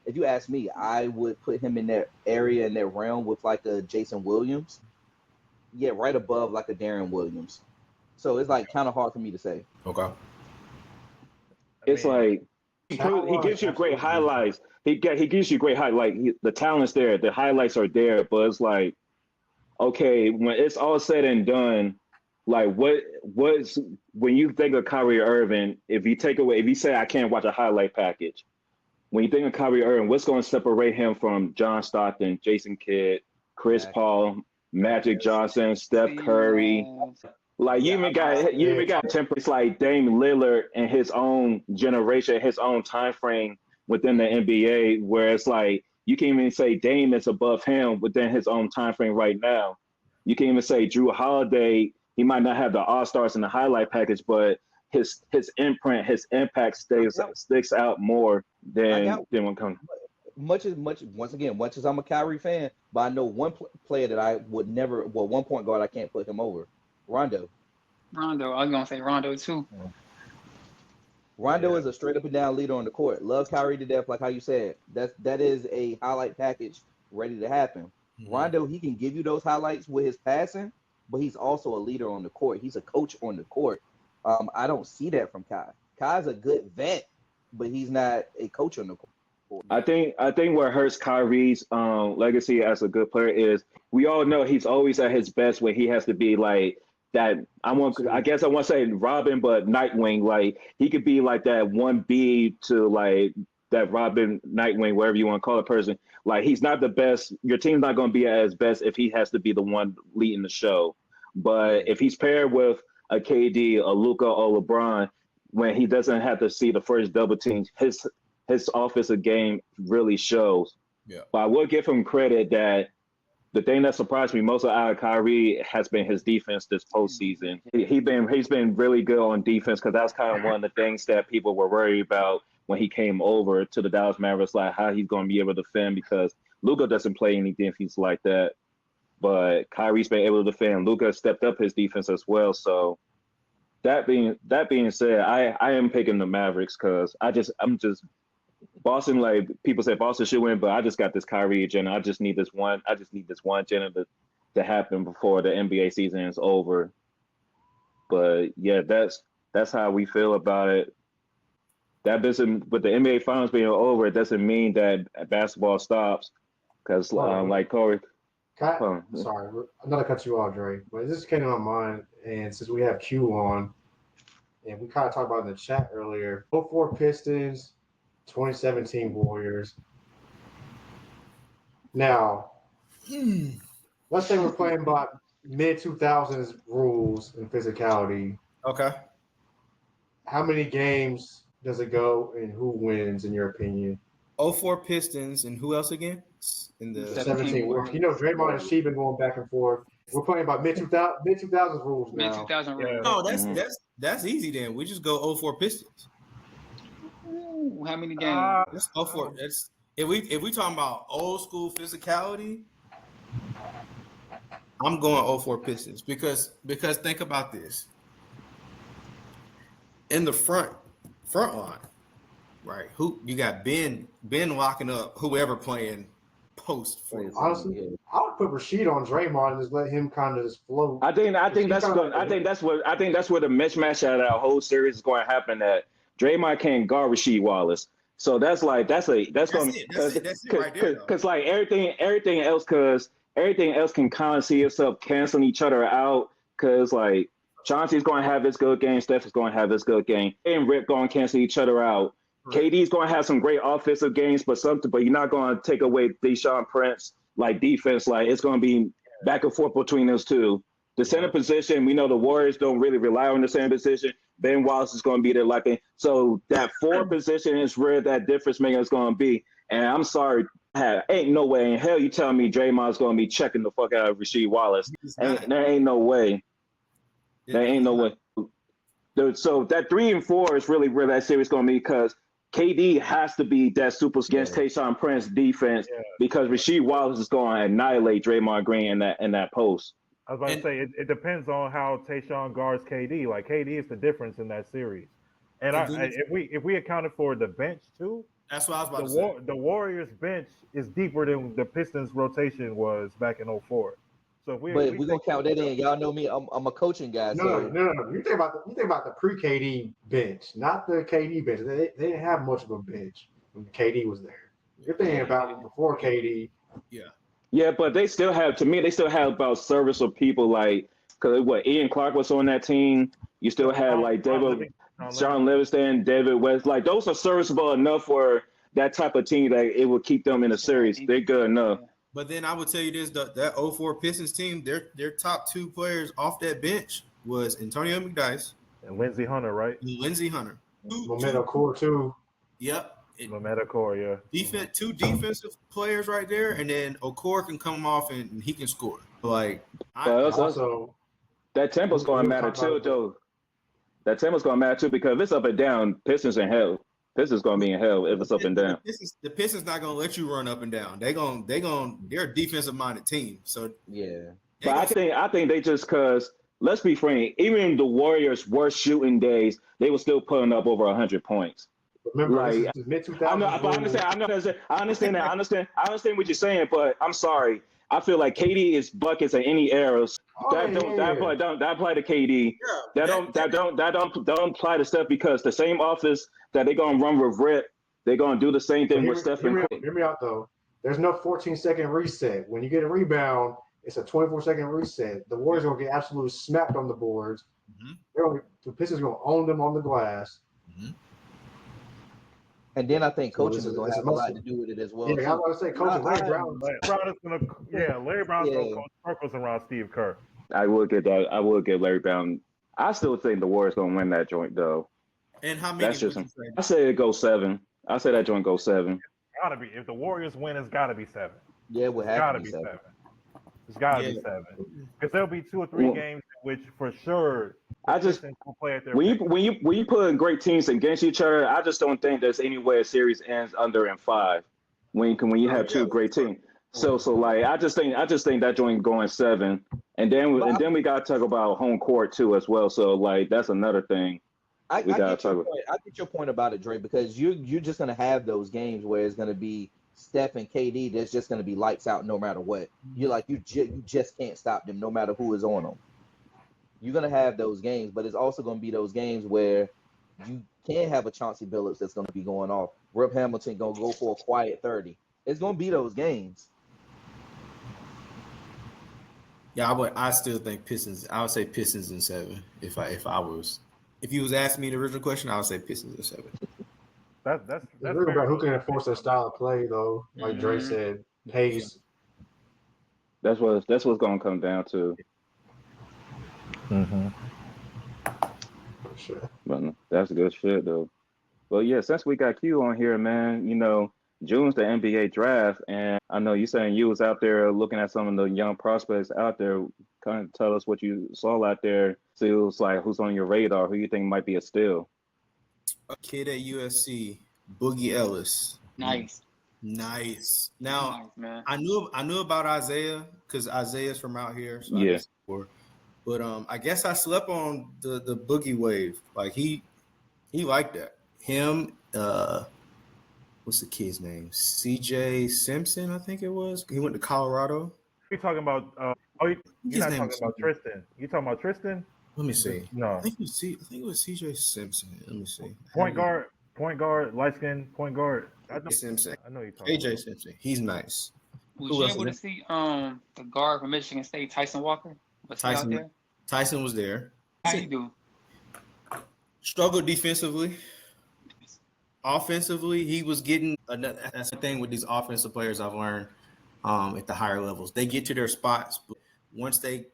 S2: If you ask me, I would put him in that area, in that realm with like a Jason Williams. Yeah, right above like a Darren Williams. So it's like kind of hard for me to say.
S4: Okay.
S1: It's like he gives you great highlights. He gives you great highlights. The talent's there. The highlights are there. But it's like, okay, when it's all said and done, like what's when you think of Kyrie Irving, if you say I can't watch a highlight package, when you think of Kyrie Irving, what's going to separate him from John Stockton, Jason Kidd, Chris Paul, Magic Johnson, Steph Curry? Like you even got temperaments like Dame Lillard in his own generation, his own time frame within the NBA, where it's like you can even say Dame is above him within his own time frame right now. You can even say Drew Holiday, he might not have the All-Stars in the highlight package, but his imprint, his impact sticks out more than one comes.
S2: Much as I'm a Kyrie fan, but I know one player that I would never, one point guard I can't put him over. Rondo, I
S6: was gonna say Rondo too.
S2: Rondo is a straight up and down leader on the court. Love Kyrie to death, like how you said. That is a highlight package ready to happen. Rondo, he can give you those highlights with his passing, but he's also a leader on the court. He's a coach on the court. I don't see that from Kai. Kai's a good vet, but he's not a coach on the court.
S1: I think what hurts Kyrie's legacy as a good player is we all know he's always at his best when he has to be like that. I guess I want to say Robin, but Nightwing. Like he could be like that 1B to like that Robin Nightwing, whatever you want to call a person. Like he's not the best. Your team's not going to be at his best if he has to be the one leading the show. But if he's paired with a KD, a Luka, or LeBron, when he doesn't have to see the first double team, his offensive game really shows.
S4: Yeah.
S1: But I will give him credit that the thing that surprised me most out of Kyrie has been his defense this postseason. He's been really good on defense because that's kind of one of the things that people were worried about when he came over to the Dallas Mavericks, like how he's going to be able to defend because Luka doesn't play any defense like that. But Kyrie's been able to defend. Luka stepped up his defense as well. So that being said, I am picking the Mavericks because I'm just Boston. Like people say, Boston should win, but I just got this Kyrie agenda. I just need this one agenda to happen before the NBA season is over. But yeah, that's how we feel about it. That doesn't, with the NBA finals being over, it doesn't mean that basketball stops because like Corey.
S3: Sorry, I'm not gonna cut you off, Dre, but this came to my mind, and since we have Q on, and we kind of talked about it in the chat earlier, 04 Pistons, 2017 Warriors. Now, let's say we're playing by mid-2000s rules and physicality.
S4: Okay.
S3: How many games does it go, and who wins, in your opinion?
S4: 04 Pistons, and who else again? In the
S3: 17 Warriors. You know, Draymond and She been going back and forth. We're playing by mid-2000s rules now.
S6: Mid-2000 rules.
S4: No, that's easy then. We just go 04 Pistons.
S6: Ooh, how many games?
S4: Let's go for it. That's if we talking about old school physicality, I'm going 04 Pistons because think about this. In the front line, right? Who you got Ben locking up whoever playing post for you.
S3: Honestly, I would put Rashid on Draymond and just let him kind of just float.
S1: I think that's where the mismatch out of that whole series is going to happen. That Draymond can't guard Rasheed Wallace, so that's going because like everything else can kind of see itself canceling each other out because like Chauncey's going to have his good game, Steph is going to have his good game, and Rip going to cancel each other out. Right. KD's going to have some great offensive games, but you're not going to take away Deshaun Prince like defense. Like it's going to be back and forth between those two. The center position, we know the Warriors don't really rely on the center position. Ben Wallace is going to be there like so that 4 position is where that difference maker is going to be. And I'm sorry, ain't no way in hell you telling me Draymond's going to be checking the fuck out of Rasheed Wallace. There ain't no way. There ain't no way. So that 3 and 4 is really where that series going to be because KD has to be that super against Tayshaun Prince defense because Rasheed Wallace is going to annihilate Draymond Green in that post.
S5: I was about to say it depends on how Tayshaun guards KD. Like KD is the difference in that series. And if we accounted for the bench too,
S4: that's what I was about to say.
S5: The Warriors bench is deeper than the Pistons rotation was back in 04. So if we're
S2: gonna count that in. Y'all know me. I'm a coaching guy.
S3: No. You think about the pre-KD bench, not the KD bench. They didn't have much of a bench when KD was there. You're thinking about before KD.
S4: Yeah.
S1: Yeah, but they still have about serviceable people like because Ian Clark was on that team. You still had like Sean Livingston, David West. Like those are serviceable enough for that type of team that it will keep them in the series. They're good enough.
S4: But then I would tell you this: that 04 Pistons team, their top 2 players off that bench was Antonio McDyess
S5: and Lindsey Hunter, right?
S4: Lindsey Hunter.
S3: Momentum core too.
S4: Yep.
S5: Momentum core, yeah.
S4: 2 defensive players right there, and then Okoro can come off and he can score. Like
S3: also
S1: that tempo's going to matter too, though. That tempo's going to matter too because if it's up and down, Pistons in hell. Pistons going to be in hell if it's up and down.
S4: The Pistons not going to let you run up and down. They're a defensive minded team. So
S2: yeah.
S1: But I think they just because let's be frank, even the Warriors' worst shooting days, they were still putting up over 100 points.
S3: Remember, like, this is mid-2000s.
S1: I understand that. I understand what you're saying, but I'm sorry. I feel like KD is buckets in any era.
S3: Oh,
S1: That don't
S3: yeah.
S1: that apply to KD.
S4: Yeah,
S1: Don't apply to Steph because the same offense that they're gonna run with Rip, they're gonna do the same thing with Steph and Clay.
S3: Hear me out though. There's no 14-second reset. When you get a rebound, it's a 24-second reset. The Warriors are gonna get absolutely smacked on the boards. The Pistons are gonna own them on the glass.
S2: And then I think
S3: So
S2: coaching is going to have a lot to do with it as well.
S3: Yeah, I was going to say coaching.
S5: Larry Brown's going to coach circles around Steve Kerr.
S1: I would get that. I would get Larry Brown. I still think the Warriors gonna win that joint though.
S4: And how many?
S1: That's just. I say it goes 7. I say that joint goes 7.
S5: Gotta be. If the Warriors win, it's gotta be 7.
S2: Yeah, it would have to be 7.
S5: It's gotta be 7. Because there'll be 2 or 3 games in which, for sure,
S1: I just
S5: will play at their
S1: when you put great teams against each other, I just don't think there's any way a series ends under in 5. When you have 2 great teams. So like I just think that joint going 7, and then we gotta talk about home court too as well. So like that's another thing.
S2: I get your point about it, Dre, because you're just gonna have those games where it's gonna be Steph and KD. That's just gonna be lights out no matter what. You just can't stop them no matter who is on them. You're gonna have those games, but it's also gonna be those games where you can have a Chauncey Billups that's gonna be going off. Rip Hamilton gonna go for a quiet 30. It's gonna be those games.
S4: Yeah, I still think Pistons. I would say Pistons in 7. If you was asking me the original question, I would say Pistons in 7.
S5: That's
S3: really about who can enforce their style of play though. Like Dre said, pace.
S1: That's what's gonna come down to.
S3: For sure.
S1: But that's good shit though. Well, yeah, since we got Q on here, man, June's the NBA draft, and I know you saying you was out there looking at some of the young prospects out there. Kind of tell us what you saw out there. See who's on your radar, who you think might be a steal.
S4: A kid at USC, Boogie Ellis.
S6: Nice.
S4: Now,
S6: man.
S4: I knew about Isaiah because Isaiah's from out here. So
S1: yeah.
S4: But I guess I slept on the Boogie wave. Like he liked that. Him. What's the kid's name? CJ Simpson, I think it was. He went to Colorado.
S5: You're talking about you're not talking about Tristan. You talking about Tristan?
S4: Let me see.
S5: No.
S4: I think it was CJ Simpson. Let me see.
S5: Point guard, light skin point guard.
S4: Simpson.
S5: I know you're talking
S4: AJ Simpson. He's nice.
S6: Was you able to see the guard from Michigan State, Tyson Walker? Was he out there?
S4: Tyson was there.
S6: How you do?
S4: Struggled defensively. Offensively, he was getting that's the thing with these offensive players I've learned at the higher levels. They get to their spots, but once they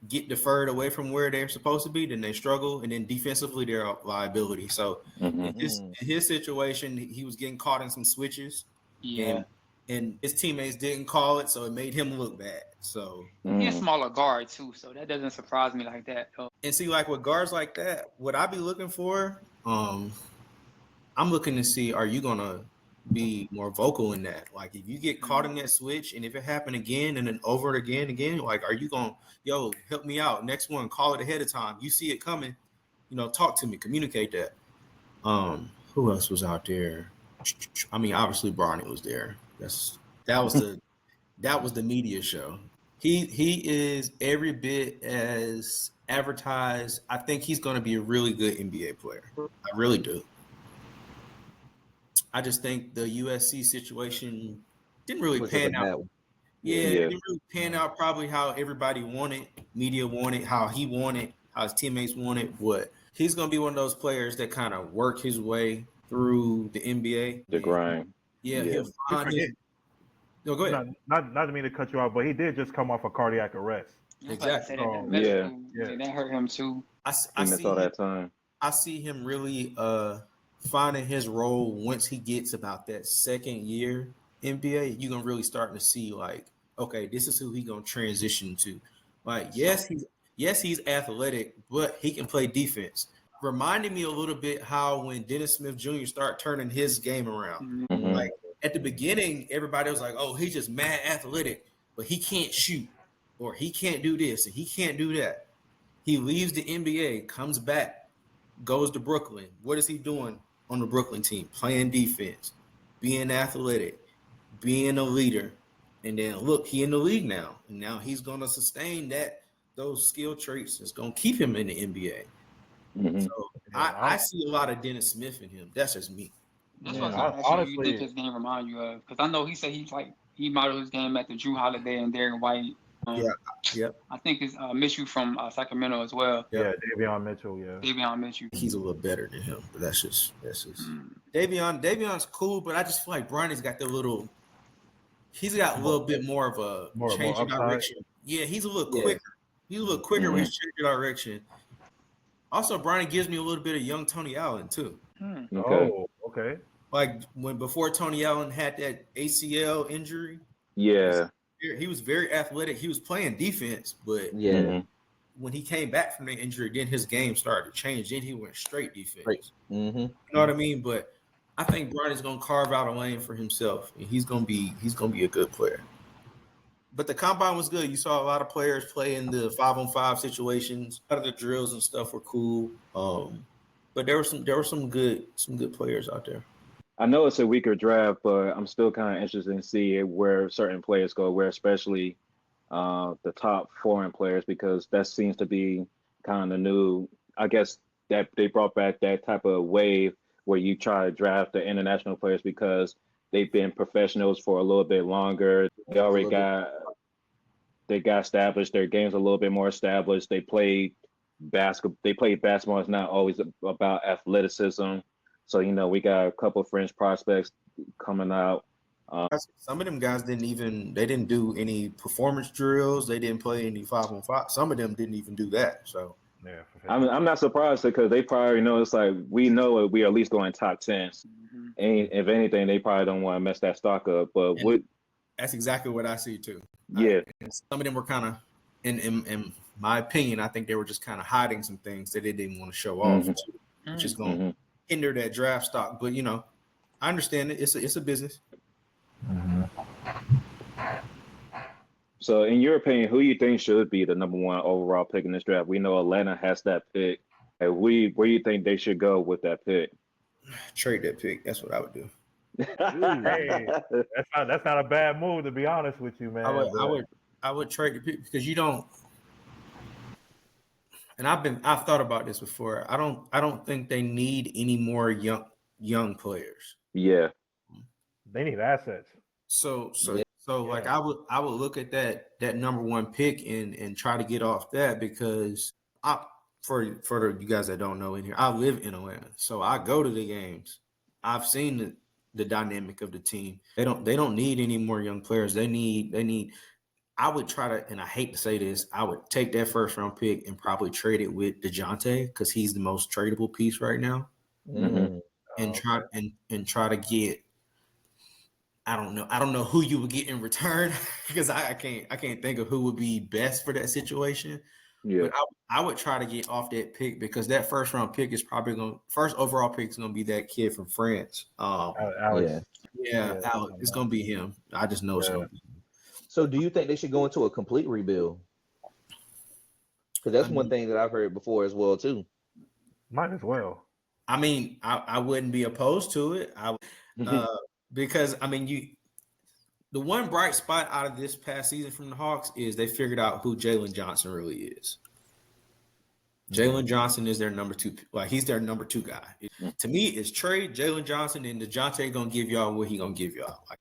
S4: get deferred away from where they're supposed to be, then they struggle, and then defensively they're a liability. So in his situation, he was getting caught in some switches.
S6: Yeah.
S4: And his teammates didn't call it, so it made him look bad. So
S6: he's a smaller guard too, so that doesn't surprise me like that.
S4: And see, like with guards like that, what I be looking for, I'm looking to see, are you gonna be more vocal in that? Like if you get caught in that switch, and if it happened again and then over again, like are you gonna, help me out? Next one, call it ahead of time. You see it coming, talk to me, communicate that. Who else was out there? I mean, obviously Bronny was there. That was the media show. He is every bit as advertised. I think he's gonna be a really good NBA player. I really do. I just think the USC situation didn't really pan out. Yeah, it didn't really pan out probably how everybody wanted, media wanted, how he wanted, how his teammates wanted. What he's going to be one of those players that kind of work his way through the NBA.
S1: The grind.
S4: Yeah. He'll find his. No, go ahead.
S5: Not to mean to cut you off, but he did just come off a cardiac arrest.
S4: Exactly.
S6: That hurt him too.
S1: I missed all that time.
S4: I see him really finding his role once he gets about that second year NBA. You're gonna really starting to see like, okay, this is who he gonna transition to. Like, yes, he's athletic, but he can play defense. Reminded me a little bit how when Dennis Smith Jr. started turning his game around.
S1: Mm-hmm.
S4: Like at the beginning, everybody was like, oh, he's just mad athletic, but he can't shoot, or he can't do this, and he can't do that. He leaves the NBA, comes back, goes to Brooklyn. What is he doing on the Brooklyn team? Playing defense, being athletic, being a leader, And then look, he in the league now, and now he's gonna sustain those skill traits. That's gonna keep him in the NBA.
S1: Mm-hmm.
S4: So I see a lot of Dennis Smith in him. That's just me.
S6: That's what I was gonna ask you. Who you think his game remind you of? Because I know he said he modeled his game after Drew Holiday and Derrick White.
S4: Yeah.
S6: I think it's Mitchell from Sacramento as well.
S5: Yeah, Davion Mitchell. Yeah,
S6: Davion Mitchell.
S4: He's a little better than him, but that's just. Davion's cool, but I just feel like Bronny's got the little. He's got a little bit more of a change of direction. Yeah, he's a little quicker. He's a little quicker with his change of direction. Also, Bronny gives me a little bit of young Tony Allen too.
S5: Okay.
S4: Like before Tony Allen had that ACL injury.
S1: Yeah.
S4: He was very athletic. He was playing defense, but when he came back from the injury, then his game started to change. Then he went straight defense.
S2: Mm-hmm.
S4: You know what I mean? But I think Bronny's gonna carve out a lane for himself, and he's gonna be a good player. But the combine was good. You saw a lot of players play in the 5-on-5 situations. A lot of the drills and stuff were cool. But there were some good players out there.
S1: I know it's a weaker draft, but I'm still kind of interested in seeing where certain players go, where especially the top foreign players, because that seems to be kind of the new, I guess that they brought back that type of wave where you try to draft the international players because they've been professionals for a little bit longer. They already got established. Their game's a little bit more established. They played basketball. It's not always about athleticism. So, we got a couple of fringe prospects coming out.
S4: Some of them guys didn't do any performance drills. They didn't play any 5-on-5. Some of them didn't even do that. So
S5: yeah,
S1: I'm not surprised because they probably know it's like we know we are at least going top 10.
S6: Mm-hmm.
S1: And if anything, they probably don't want to mess that stock up. But
S4: that's exactly what I see too.
S1: Yeah.
S4: Some of them were kind of, in my opinion, I think they were just kind of hiding some things that they didn't want to show off, which is going to hinder that draft stock. But I understand it. It's a business.
S5: Mm-hmm.
S1: So, in your opinion, who you think should be the number one overall pick in this draft? We know Atlanta has that pick. And where do you think they should go with that pick?
S4: Trade that pick. That's what I would do.
S5: Hey, that's not a bad move, to be honest with you, man.
S4: I would trade the pick because you don't. And I've thought about this before. I don't think they need any more young players.
S1: Yeah.
S5: They need assets.
S4: So like I would look at that number one pick and try to get off that because for you guys that don't know in here, I live in Atlanta, so I go to the games. I've seen the dynamic of the team. They don't need any more young players. They need. I would try to, and I hate to say this, I would take that first round pick and probably trade it with DeJounte because he's the most tradable piece right now, and try to get. I don't know who you would get in return because I can't think of who would be best for that situation. Yeah. But I would try to get off that pick because that first round pick is probably first overall pick is gonna be that kid from France.
S5: Alex.
S4: Yeah, Alex. It's gonna be him. I just know it's gonna be him.
S2: So do you think they should go into a complete rebuild? Because that's one thing that I've heard before as well too.
S5: Might as well.
S4: I mean, I wouldn't be opposed to it. Because the one bright spot out of this past season from the Hawks is they figured out who Jalen Johnson really is. Jalen Johnson is their number two. Like he's their number two guy. To me, it's trade Jalen Johnson and DeJounte gonna give y'all what he gonna give y'all. Like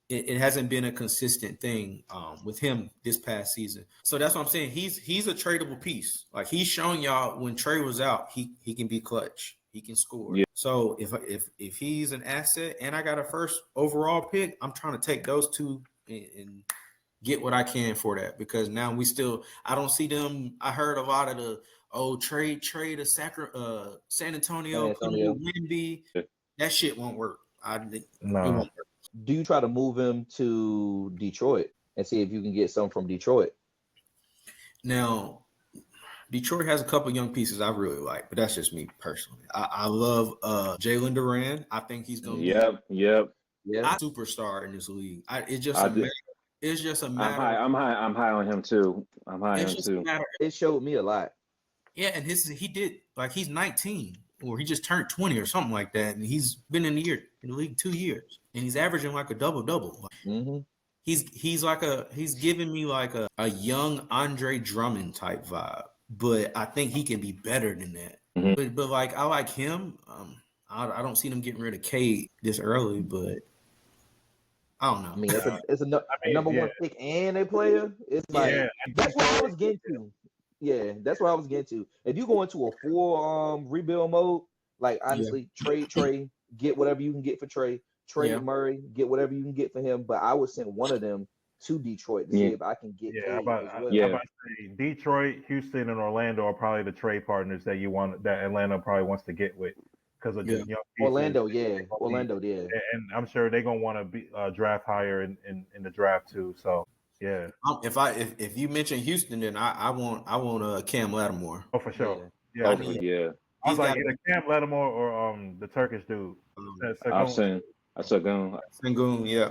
S4: it hasn't been a consistent thing with him this past season. So that's what I'm saying. He's a tradable piece. Like he's showing y'all when Trey was out, he can be clutch. He can score. Yeah. So if he's an asset and I got a first overall pick, I'm trying to take those two and get what I can for that because now I don't see them. I heard a lot of the trade a San Antonio. Wemby. That shit won't work. It won't work.
S2: Do you try to move him to Detroit and see if you can get some from Detroit?
S4: Now, Detroit has a couple young pieces I really like, but that's just me personally. I love Jalen Duran. I think he's going to be a superstar in this league. It's just a matter.
S1: I'm high on him too.
S2: It showed me a lot.
S4: Yeah, and he's 19 or he just turned 20 or something like that, and he's been in the league 2 years, and he's averaging like a double-double.
S2: Mm-hmm.
S4: he's giving me like a young Andre Drummond type vibe, but I think he can be better than that.
S1: Mm-hmm.
S4: But like I like him. I don't see them getting rid of Kate this early, but I don't know.
S2: I mean, it's a number
S5: yeah,
S2: one pick and a player. It's like
S5: yeah,
S2: that's what I was getting to. Yeah, that's what I was getting to. If you go into a full rebuild mode, like
S4: Yeah,
S2: honestly, trade Trey, get whatever you can get for Trey,
S4: yeah,
S2: trade Murray, get whatever you can get for him. But I would send one of them to Detroit to see
S1: Yeah.
S2: if I can get
S5: yeah.
S2: Cade as
S5: I'm
S2: well.
S1: Yeah.
S5: about to say Detroit, Houston, and Orlando are probably the trade partners that Atlanta probably wants to get with because of
S4: yeah.
S5: just young pieces.
S2: Orlando, yeah, Orlando, yeah.
S5: And I'm sure they're gonna want to be draft higher in the draft too. So yeah,
S4: If you mention Houston, then I want Cam Lattimore.
S5: oh for sure.
S2: Yeah.
S5: Yeah,
S4: I
S1: Oh,
S4: need
S1: yeah.
S5: I was
S4: he's
S5: like
S4: got
S5: either Cam Lattimore or the Turkish dude.
S1: I've
S5: Segun.
S1: seen. I said, go.
S4: Sengun. Yeah,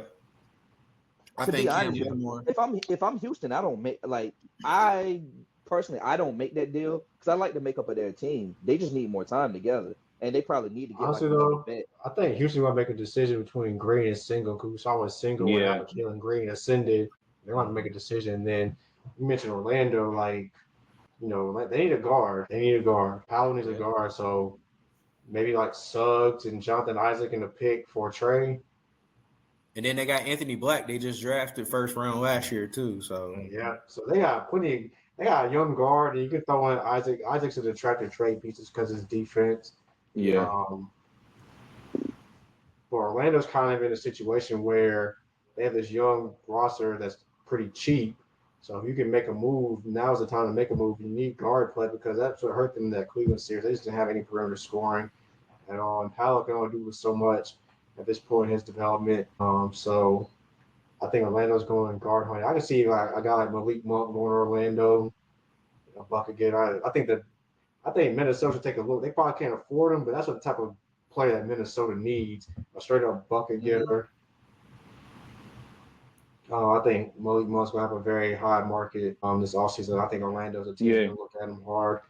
S4: I
S2: To be
S4: think Cam
S2: honest,
S4: Lattimore.
S2: if I'm Houston, I don't make like I personally I don't make that deal because I like the makeup of their team. They just need more time together, and they probably need to get like
S3: Honestly,
S2: another
S3: though,
S2: vet.
S3: I think Houston will make a decision between Green and Single. Because we saw when Single went
S1: Yeah.
S3: out, Jalen Green ascended. They're going to make a decision. And then you mentioned Orlando, like, they need a guard. They need a guard. Powell needs a
S2: Yeah.
S3: guard. So maybe like Suggs and Jonathan Isaac in the pick for Trey.
S4: And then they got Anthony Black. They just drafted first round last year too. So
S3: Yeah. So they got plenty. They got a young guard, and you can throw in Isaac. Isaac's an attractive trade pieces because his defense.
S1: Yeah.
S3: Um, but Orlando's kind of in a situation where they have this young roster that's pretty cheap. So if you can make a move, now's the time to make a move. You need guard play because that's what hurt them in that Cleveland series. They just didn't have any perimeter scoring at all. And Powell can only do so much at this point in his development. So I think Orlando's going guard hunting. I can see like a guy like Malik Monk going to Orlando, a bucket getter. I think Minnesota should take a look. They probably can't afford him, but that's what the type of player that Minnesota needs. A straight up bucket getter. I think Malik Monk's going to have a very high market this offseason. I think Orlando's a team
S1: Yeah.
S3: going to look at him hard.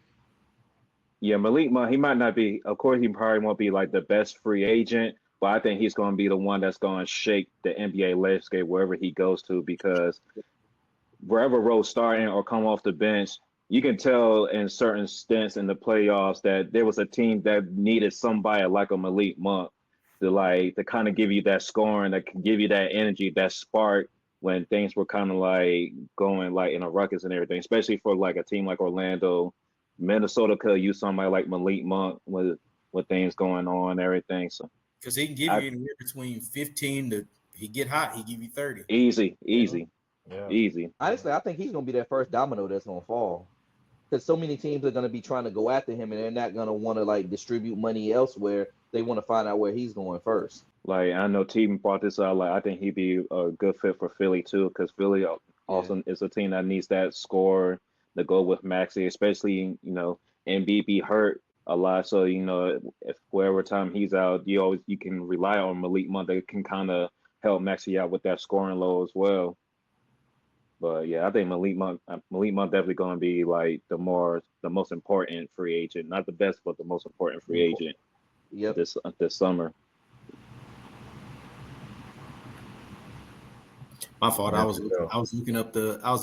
S1: Yeah. Malik Monk, he might not be, of course, he probably won't be like the best free agent, but I think he's going to be the one that's going to shake the NBA landscape wherever he goes to because wherever Rose starting or come off the bench, you can tell in certain stints in the playoffs that there was a team that needed somebody like a Malik Monk to kind of give you that scoring, that can give you that energy, that spark when things were kind of like going like in a ruckus and everything, especially for like a team like Orlando. Minnesota could use somebody like Malik Monk with things going on and everything. So
S4: because he can give you anywhere between 15 to he get hot, he give you 30.
S1: easy.
S5: Yeah.
S2: Honestly, I think he's gonna be that first domino that's gonna fall. Because so many teams are going to be trying to go after him and they're not going to want to like distribute money elsewhere. They want to find out where he's going first.
S1: Like I know Team brought this out. Like I think he'd be a good fit for Philly too, because Philly also is a team that needs that score to go with Maxey, especially Embiid be hurt a lot. So if wherever time he's out, you can rely on Malik Monk. They can kind of help Maxey out with that scoring low as well. But yeah, I think Malik Monk definitely going to be like the most important free agent, not the best, but the most important free agent.
S2: Yep.
S1: This summer.
S4: My fault.
S5: Yeah,
S4: I was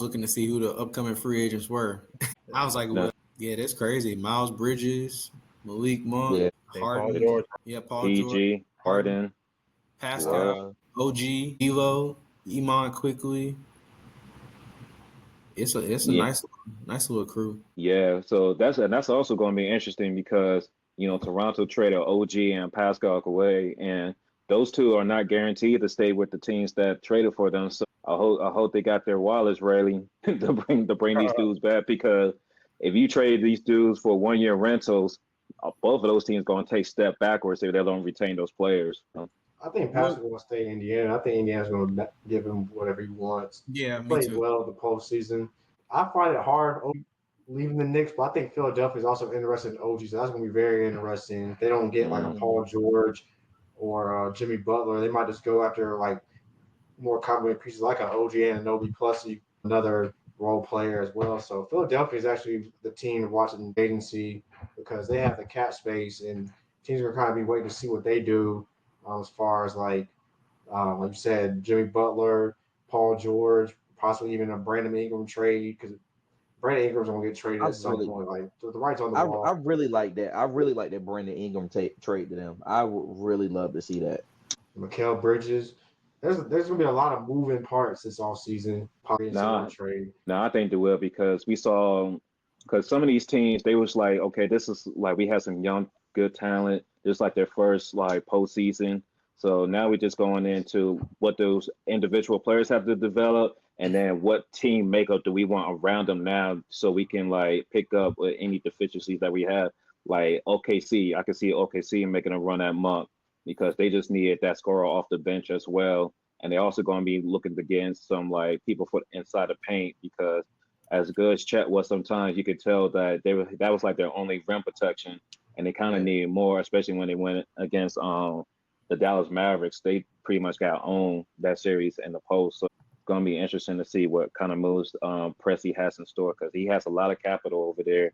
S4: looking to see who the upcoming free agents were. I was like, well, yeah, that's crazy. Miles Bridges, Malik Monk,
S2: Yeah.
S5: Paul
S4: Harden,
S5: George.
S4: Paul George,
S1: PG, Harden,
S4: Pascal, OG, Elo, Iman quickly. It's a nice little crew.
S1: Yeah, so that's also going to be interesting because Toronto traded OG and Pascal away, and those two are not guaranteed to stay with the teams that traded for them. So I hope they got their wallets ready to bring these dudes back because if you trade these dudes for 1 year rentals, both of those teams going to take a step backwards if they don't retain those players.
S3: I think Pascal will stay in Indiana. I think Indiana's going to give him whatever he wants.
S4: Yeah,
S3: He played well in the postseason. I find it hard leaving the Knicks, but I think Philadelphia is also interested in OG, so that's going to be very interesting. If they don't get like a Paul George or Jimmy Butler, they might just go after like more complementary pieces like an OG and Anobi plus another role player as well. So Philadelphia is actually the team to watch in agency because they have the cap space and teams are kind of be waiting to see what they do as far as like you said, Jimmy Butler, Paul George, possibly even a Brandon Ingram trade because Brandon Ingram's gonna get traded at some point. Like the right's on the ball.
S2: I really like that. I really like that Brandon Ingram trade to them. I would really love to see that.
S3: Mikal Bridges. There's gonna be a lot of moving parts this offseason. Trade.
S1: No, I think they will because we saw because some of these teams they was like, okay, this is like we had some young good talent. It's like their first like postseason. So now we're just going into what those individual players have to develop, and then what team makeup do we want around them now, so we can like pick up with any deficiencies that we have. Like OKC, I can see OKC making a run at Monk because they just needed that scorer off the bench as well, and they're also going to be looking to get some like people for inside the paint because as good as Chet was, sometimes you could tell that that was like their only rim protection, and they kind of needed more, especially when they went against the Dallas Mavericks. They pretty much got owned that series in the post. So it's going to be interesting to see what kind of moves Presti has in store because he has a lot of capital over there.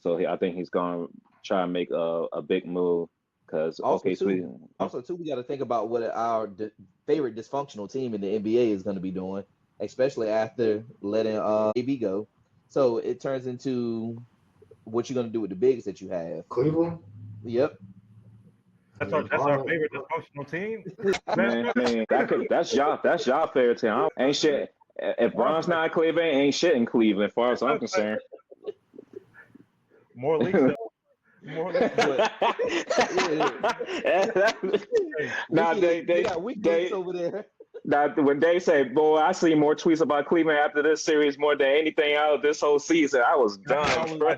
S1: So I think he's going to try and make a big move because
S2: also too, we got to think about what our favorite dysfunctional team in the NBA is going to be doing, especially after letting AB go. So it turns into what you're going to do with the bigs that you have.
S3: Cleveland?
S2: Yep.
S5: That's our favorite dysfunctional team.
S1: Man, that's y'all favorite team. Ain't shit. If Bron's not in Cleveland, ain't shit in Cleveland, as far as I'm concerned.
S5: More leaks. More leaks.
S2: Nah, they got weakness over there.
S1: Now, when they say, "Boy, I see more tweets about Cleveland after this series more than anything out of this whole season," I was done.
S5: I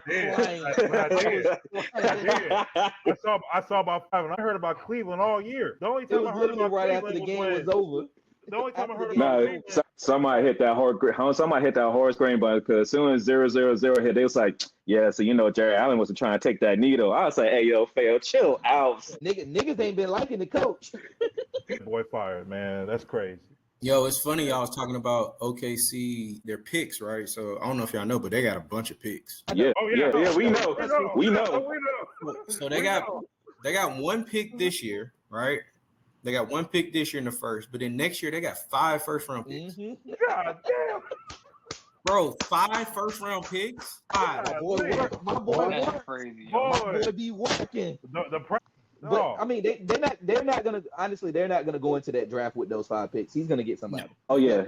S5: saw about 5, and I heard about Cleveland all year. The only time I heard about
S2: right
S5: Cleveland
S2: after the game was over.
S5: The only time I heard about Cleveland.
S1: Somebody hit that Horace Green button because as soon as 0-0-0 hit, they was like, "Yeah, so you know, Jerry Allen wasn't trying to take that needle." I was like, "Hey, yo, Fail, chill out."
S2: Niggas ain't been liking the coach.
S5: Boy fired, man. That's crazy.
S4: Yo, it's funny y'all was talking about OKC, their picks, right? So I don't know if y'all know, but they got a bunch of picks.
S1: Yeah, we know.
S4: So they got one pick this year, right? They got one pick this year in the first, but then next year they got 5 first-round picks.
S5: Mm-hmm. God damn.
S4: Bro, 5 first-round picks? 5.
S2: My boy,
S6: that's crazy.
S2: My boy be working. But I mean, they're not gonna go into that draft with those 5 picks. He's gonna get somebody.
S1: Oh yeah,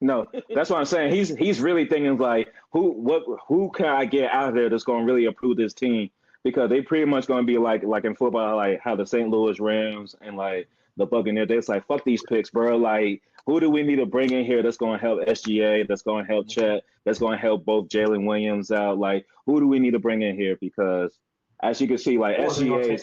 S1: no, that's what I'm saying. He's really thinking like, who can I get out there that's gonna really improve this team? Because they pretty much gonna be like in football, like how the St. Louis Rams and like the Buccaneers, they're like, fuck these picks, bro. Like, who do we need to bring in here that's gonna help SGA, that's gonna help Chet, that's gonna help both Jalen Williams out? Like, who do we need to bring in here? Because as you can see, like SGA,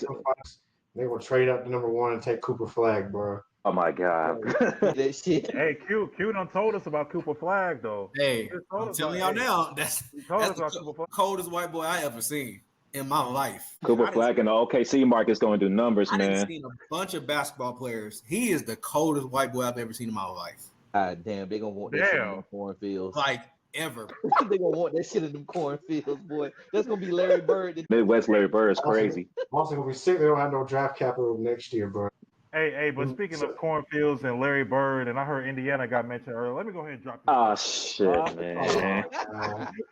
S3: they will trade up to number 1 and take Cooper Flag, bro.
S1: Oh my God.
S2: That shit.
S5: Hey, Q done told us about Cooper Flag though.
S4: Hey, I'm telling y'all now, that's the coldest white boy I ever seen in my life.
S1: Cooper Flag and the OKC market's going to do numbers, man.
S4: I've seen a bunch of basketball players. He is the coldest white boy I've ever seen in my life.
S2: God damn, they gonna want that shit in them cornfields.
S4: Like ever.
S2: They gonna want that shit in them cornfields, boy. That's gonna be Larry Bird.
S1: Midwest Larry Bird is crazy.
S3: Also gonna be sick. They don't have no draft capital next year, bro.
S5: Hey, but speaking of cornfields and Larry Bird, and I heard Indiana got mentioned earlier. Let me go ahead and drop this.
S1: Oh shit, man.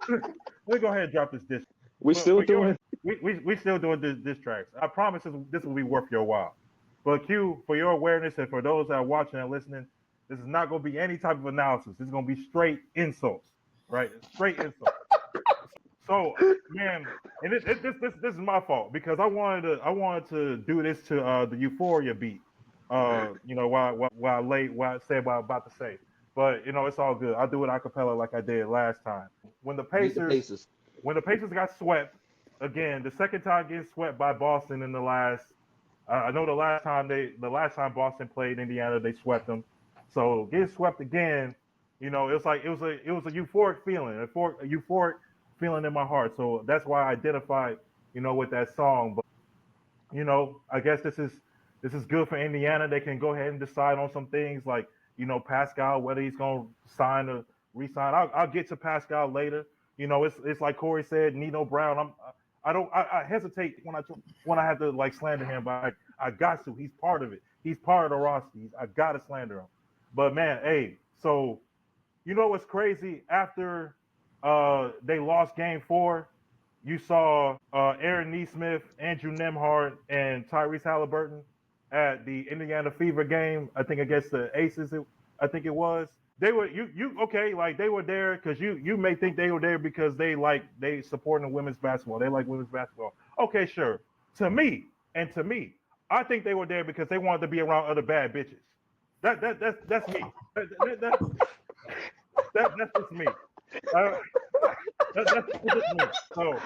S5: Let me go ahead and drop this diss.
S1: We still doing
S5: diss tracks. I promise this will be worth your while. But Q, for your awareness and for those that are watching and listening, this is not going to be any type of analysis. This is going to be straight insults, right? Straight insults. So, man, and this is my fault because I wanted to do this to the Euphoria beat. You know, while I said what I'm about to say, but you know, it's all good. I'll do it a cappella like I did last time when the Pacers got swept again. The second time getting swept by Boston in the last. I know the last time Boston played Indiana, they swept them. So getting swept again, you know, it was a euphoric feeling, a euphoric feeling in my heart. So that's why I identified, you know, with that song. But you know, I guess this is good for Indiana. They can go ahead and decide on some things like, you know, Pascal, whether he's going to sign or re-sign. I'll get to Pascal later. You know, it's like Corey said, Nino Brown. I hesitate when I have to like slander him, but I got to. He's part of it. He's part of the roster. I got to slander him. But man, hey, So, you know what's crazy? After they lost Game 4, you saw Aaron Neesmith, Andrew Nemhart, and Tyrese Halliburton at the Indiana Fever game. I think against the Aces. I think it was. They were you okay? Like they were there because you may think they were there because they supporting women's basketball. They like women's basketball. Okay, sure. To me, I think they were there because they wanted to be around other bad bitches. That's me. That's just me. That's just me. So,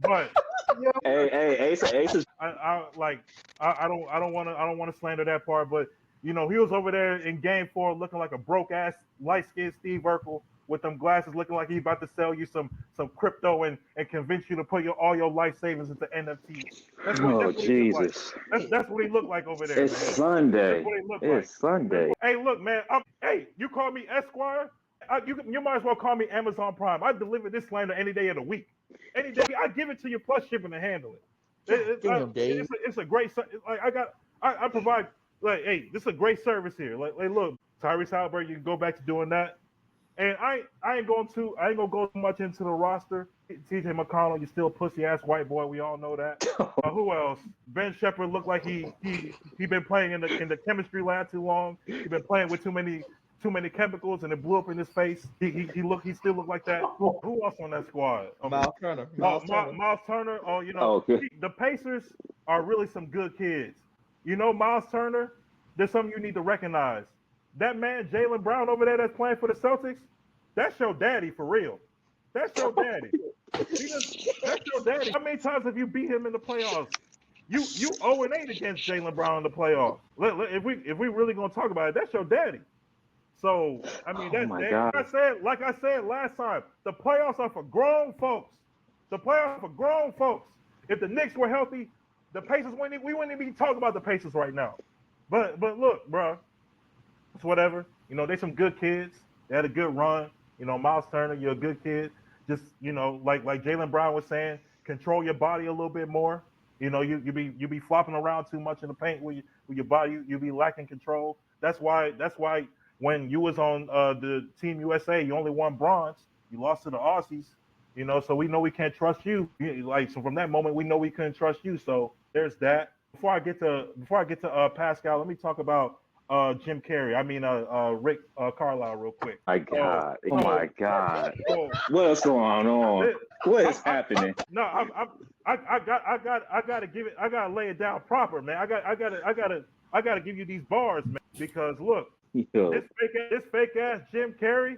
S5: but
S1: hey, Ace is
S5: I don't want to slander that part, but you know he was over there in Game 4 looking like a broke ass light skinned Steve Urkel with them glasses, looking like he's about to sell you some crypto and convince you to put all your life savings into NFTs. That's what
S1: Jesus.
S5: that's what he looked like over there.
S1: It's
S5: man.
S1: Sunday.
S5: That's what he looked
S1: It's
S5: like.
S1: Sunday.
S5: Hey, look, man. Hey, you call me Esquire? You might as well call me Amazon Prime. I deliver this slander any day of the week. Any day, I give it to you plus shipping and handling. It's a great. I provide. Like, hey, this is a great service here. Like look, Tyrese Halliburton, you can go back to doing that. And I ain't gonna go too much into the roster. TJ McConnell, you still pussy ass white boy. We all know that. Who else? Ben Shepherd looked like he been playing in the chemistry lab too long. He been playing with too many chemicals and it blew up in his face. He still looked like that. Who else on that squad?
S2: Miles Turner.
S5: Miles Turner. Oh, you know, the Pacers are really some good kids. You know, Miles Turner, there's something you need to recognize. That man, Jaylen Brown over there that's playing for the Celtics, that's your daddy for real. That's your daddy. That's your daddy. How many times have you beat him in the playoffs? You 0-8 against Jaylen Brown in the playoffs. If we really gonna talk about it, that's your daddy. So I mean, like I said last time, the playoffs are for grown folks. The playoffs are for grown folks. If the Knicks were healthy, the Pacers we wouldn't even be talking about the Pacers right now. But look, bro, it's whatever. You know, they some good kids. They had a good run. You know, Miles Turner, you're a good kid. Just, you know, like Jaylen Brown was saying, control your body a little bit more. You know, you be flopping around too much in the paint with your body. You be lacking control. That's why when you was on the Team USA, you only won bronze. You lost to the Aussies. You know, so we know we can't trust you. Like, so from that moment, we know we couldn't trust you. So there's that. Before I get to Pascal, let me talk about Jim Carrey. I mean, Rick Carlisle, real quick.
S1: My God! Oh my God! What's going on? What is happening?
S5: I gotta give it. I gotta lay it down proper, man. I gotta give you these bars, man. Because look, this fake ass Jim Carrey,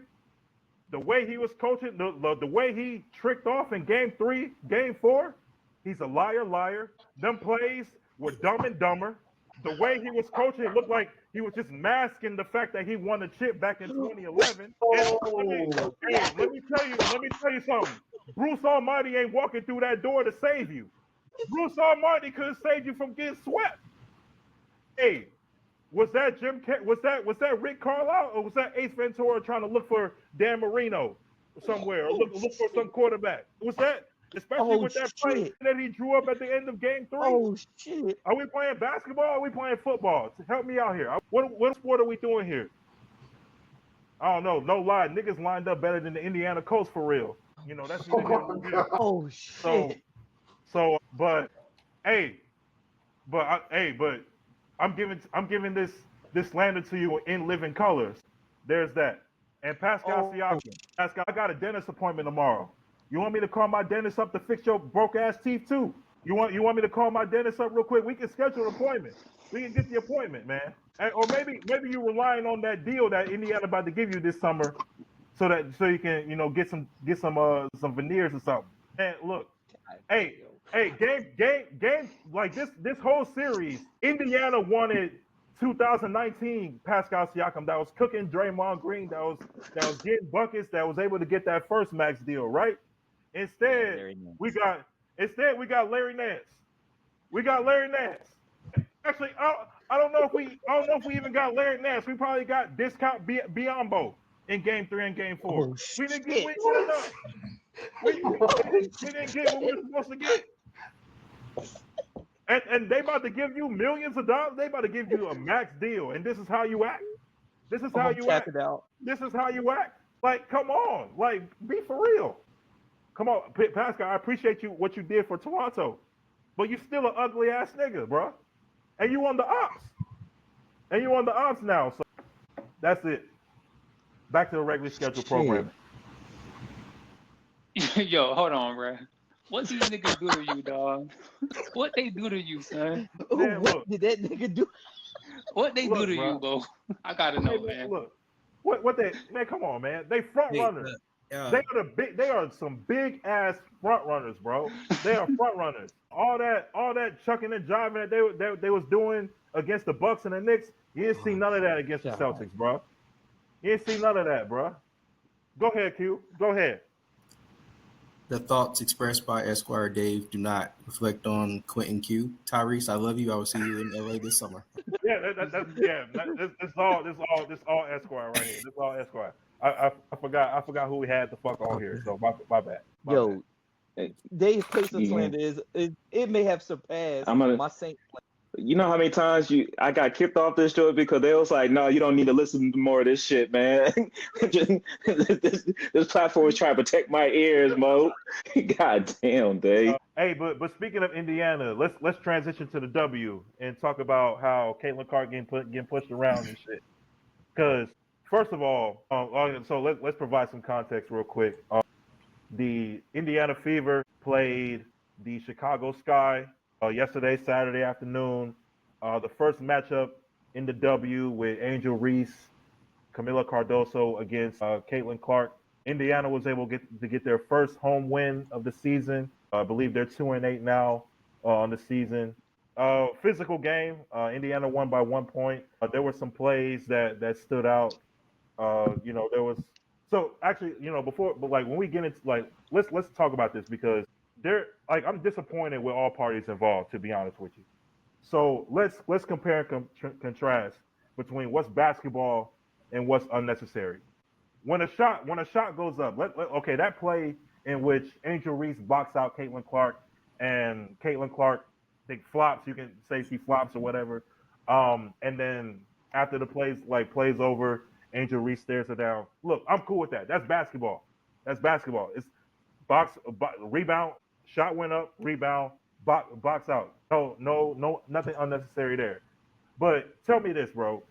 S5: the way he was coaching, the way he tricked off in Game 3, Game 4, he's a liar. Them plays were Dumb and Dumber. The way he was coaching, it looked like he was just masking the fact that he won a chip back in 2011. Let me tell you something. Bruce Almighty ain't walking through that door to save you. Bruce Almighty could have saved you from getting swept. Hey, was that Rick Carlisle, or was that Ace Ventura trying to look for Dan Marino somewhere, or look for some quarterback? Was that? Especially with that play that he drew up at the end of Game 3.
S2: Oh shit!
S5: Are we playing basketball? Or are we playing football? Help me out here. What sport are we doing here? I don't know. No lie, niggas lined up better than the Indiana Colts for real. You know that's.
S2: Oh shit!
S5: But I'm giving this slander to you in living colors. There's that. And Pascal Siakam. Pascal, I got a dentist appointment tomorrow. You want me to call my dentist up to fix your broke ass teeth too? You want me to call my dentist up real quick? We can schedule an appointment. We can get the appointment, man. Or maybe you're relying on that deal that Indiana about to give you this summer, so you can get some veneers or something. And look, hey, game like this whole series, Indiana wanted 2019 Pascal Siakam that was cooking Draymond Green, that was getting buckets, that was able to get that first max deal, right? Instead, we got Larry Nance. We got Larry Nance. Actually, I don't know if we even got Larry Nance. We probably got discount Biombo in Game 3 and Game 4. We didn't get enough. We didn't get what we were supposed to get. And they about to give you millions of dollars. They about to give you a max deal, and this is how you act. This is how you act. This is how you act. Like, come on. Like, be for real. Come on, Pascal, I appreciate you what you did for Toronto. But you still an ugly ass nigga, bro. And you on the ops. And you on the ops now. So that's it. Back to the regularly scheduled programming.
S6: Yo, hold on, bro. What these niggas do to you, dog? What they do to you, son?
S2: Man, what did that nigga do?
S6: What they do to you, bro? I gotta know, man.
S5: Look, what they, man? Come on, man. They front runners. They are some big ass front runners, bro. They are front runners. All that chucking and jiving that they was doing against the Bucks and the Knicks, you didn't see none of that against the Celtics, bro. You didn't see none of that, bro. Go ahead, Q. Go ahead.
S4: The thoughts expressed by Esquire Dave do not reflect on Quinten Q. Tyrese, I love you. I will see you in LA this summer.
S5: Yeah, this all Esquire right here. This all Esquire. I forgot who we had the fuck on here. So my bad.
S2: Yo, Dave's place of slander is it may have surpassed my Saint.
S1: You know how many times I got kicked off this show because they was like, no, you don't need to listen to more of this shit, man. this platform is trying to protect my ears, Mo. God damn, Dave.
S5: Hey, but speaking of Indiana, let's transition to the W and talk about how Caitlin Clark getting pushed around and shit. Because first of all, so let's provide some context real quick. The Indiana Fever played the Chicago Sky yesterday, Saturday afternoon. The first matchup in the W with Angel Reese, Camila Cardoso against Caitlin Clark. Indiana was able to get their first home win of the season. I believe they're 2-8 now on the season. Physical game. Indiana won by 1 point. There were some plays that stood out. There was actually, when we get into let's talk about this because I'm disappointed with all parties involved, to be honest with you. So let's compare and contrast between what's basketball and what's unnecessary. When a shot goes up, that play in which Angel Reese boxed out Caitlin Clark and Caitlin Clark flops, you can say she flops or whatever. And then after the plays over, Angel Reese stares her down. Look, I'm cool with that. That's basketball. It's rebound, shot went up, rebound, box out. No, nothing unnecessary there. But tell me this, bro.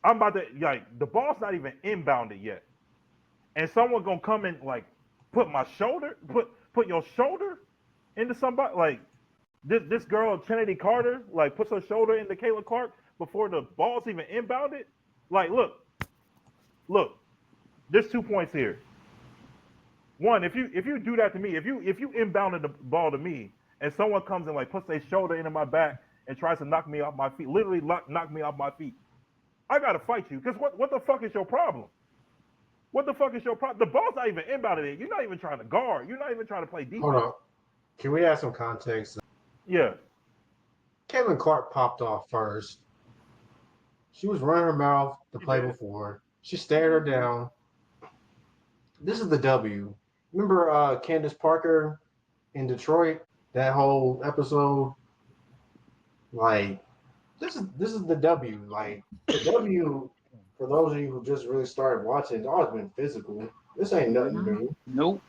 S5: I'm about to the ball's not even inbounded yet, and someone gonna come and put your shoulder into somebody this girl Trinity Carter puts her shoulder into Caitlin Clark before the ball's even inbounded. Look, there's 2 points here. One, if you do that to me, if you inbounded the ball to me and someone comes and puts their shoulder into my back and tries to knock me off my feet, literally knock me off my feet, I gotta fight you. Because what the fuck is your problem? What the fuck is your problem? The ball's not even inbounded in. You're not even trying to guard. You're not even trying to play defense.
S3: Hold on. Can we add some context?
S5: Yeah.
S3: Caitlin Clark popped off first. She was running her mouth the play before. She stared her down. This is the W. Remember Candace Parker in Detroit? That whole episode? This is the W. The W, for those of you who just really started watching, it's always been physical. This ain't nothing new.
S6: Nope.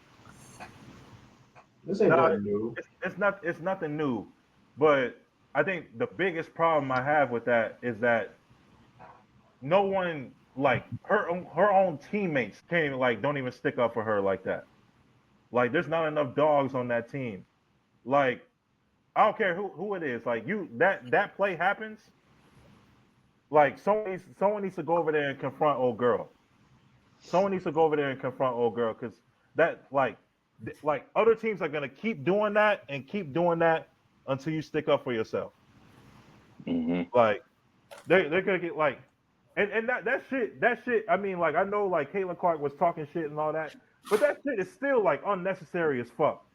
S3: This ain't nothing new.
S5: It's nothing new. But I think the biggest problem I have with that is that no one her own teammates can't even don't even stick up for her like that. There's not enough dogs on that team. I don't care who it is. That play happens. Someone needs to go over there and confront old girl. Someone needs to go over there and confront old girl because that other teams are gonna keep doing that and keep doing that until you stick up for yourself.
S1: Mm-hmm.
S5: They're gonna get and that shit. I mean, I know Caitlin Clark was talking shit and all that, but that shit is still unnecessary as fuck.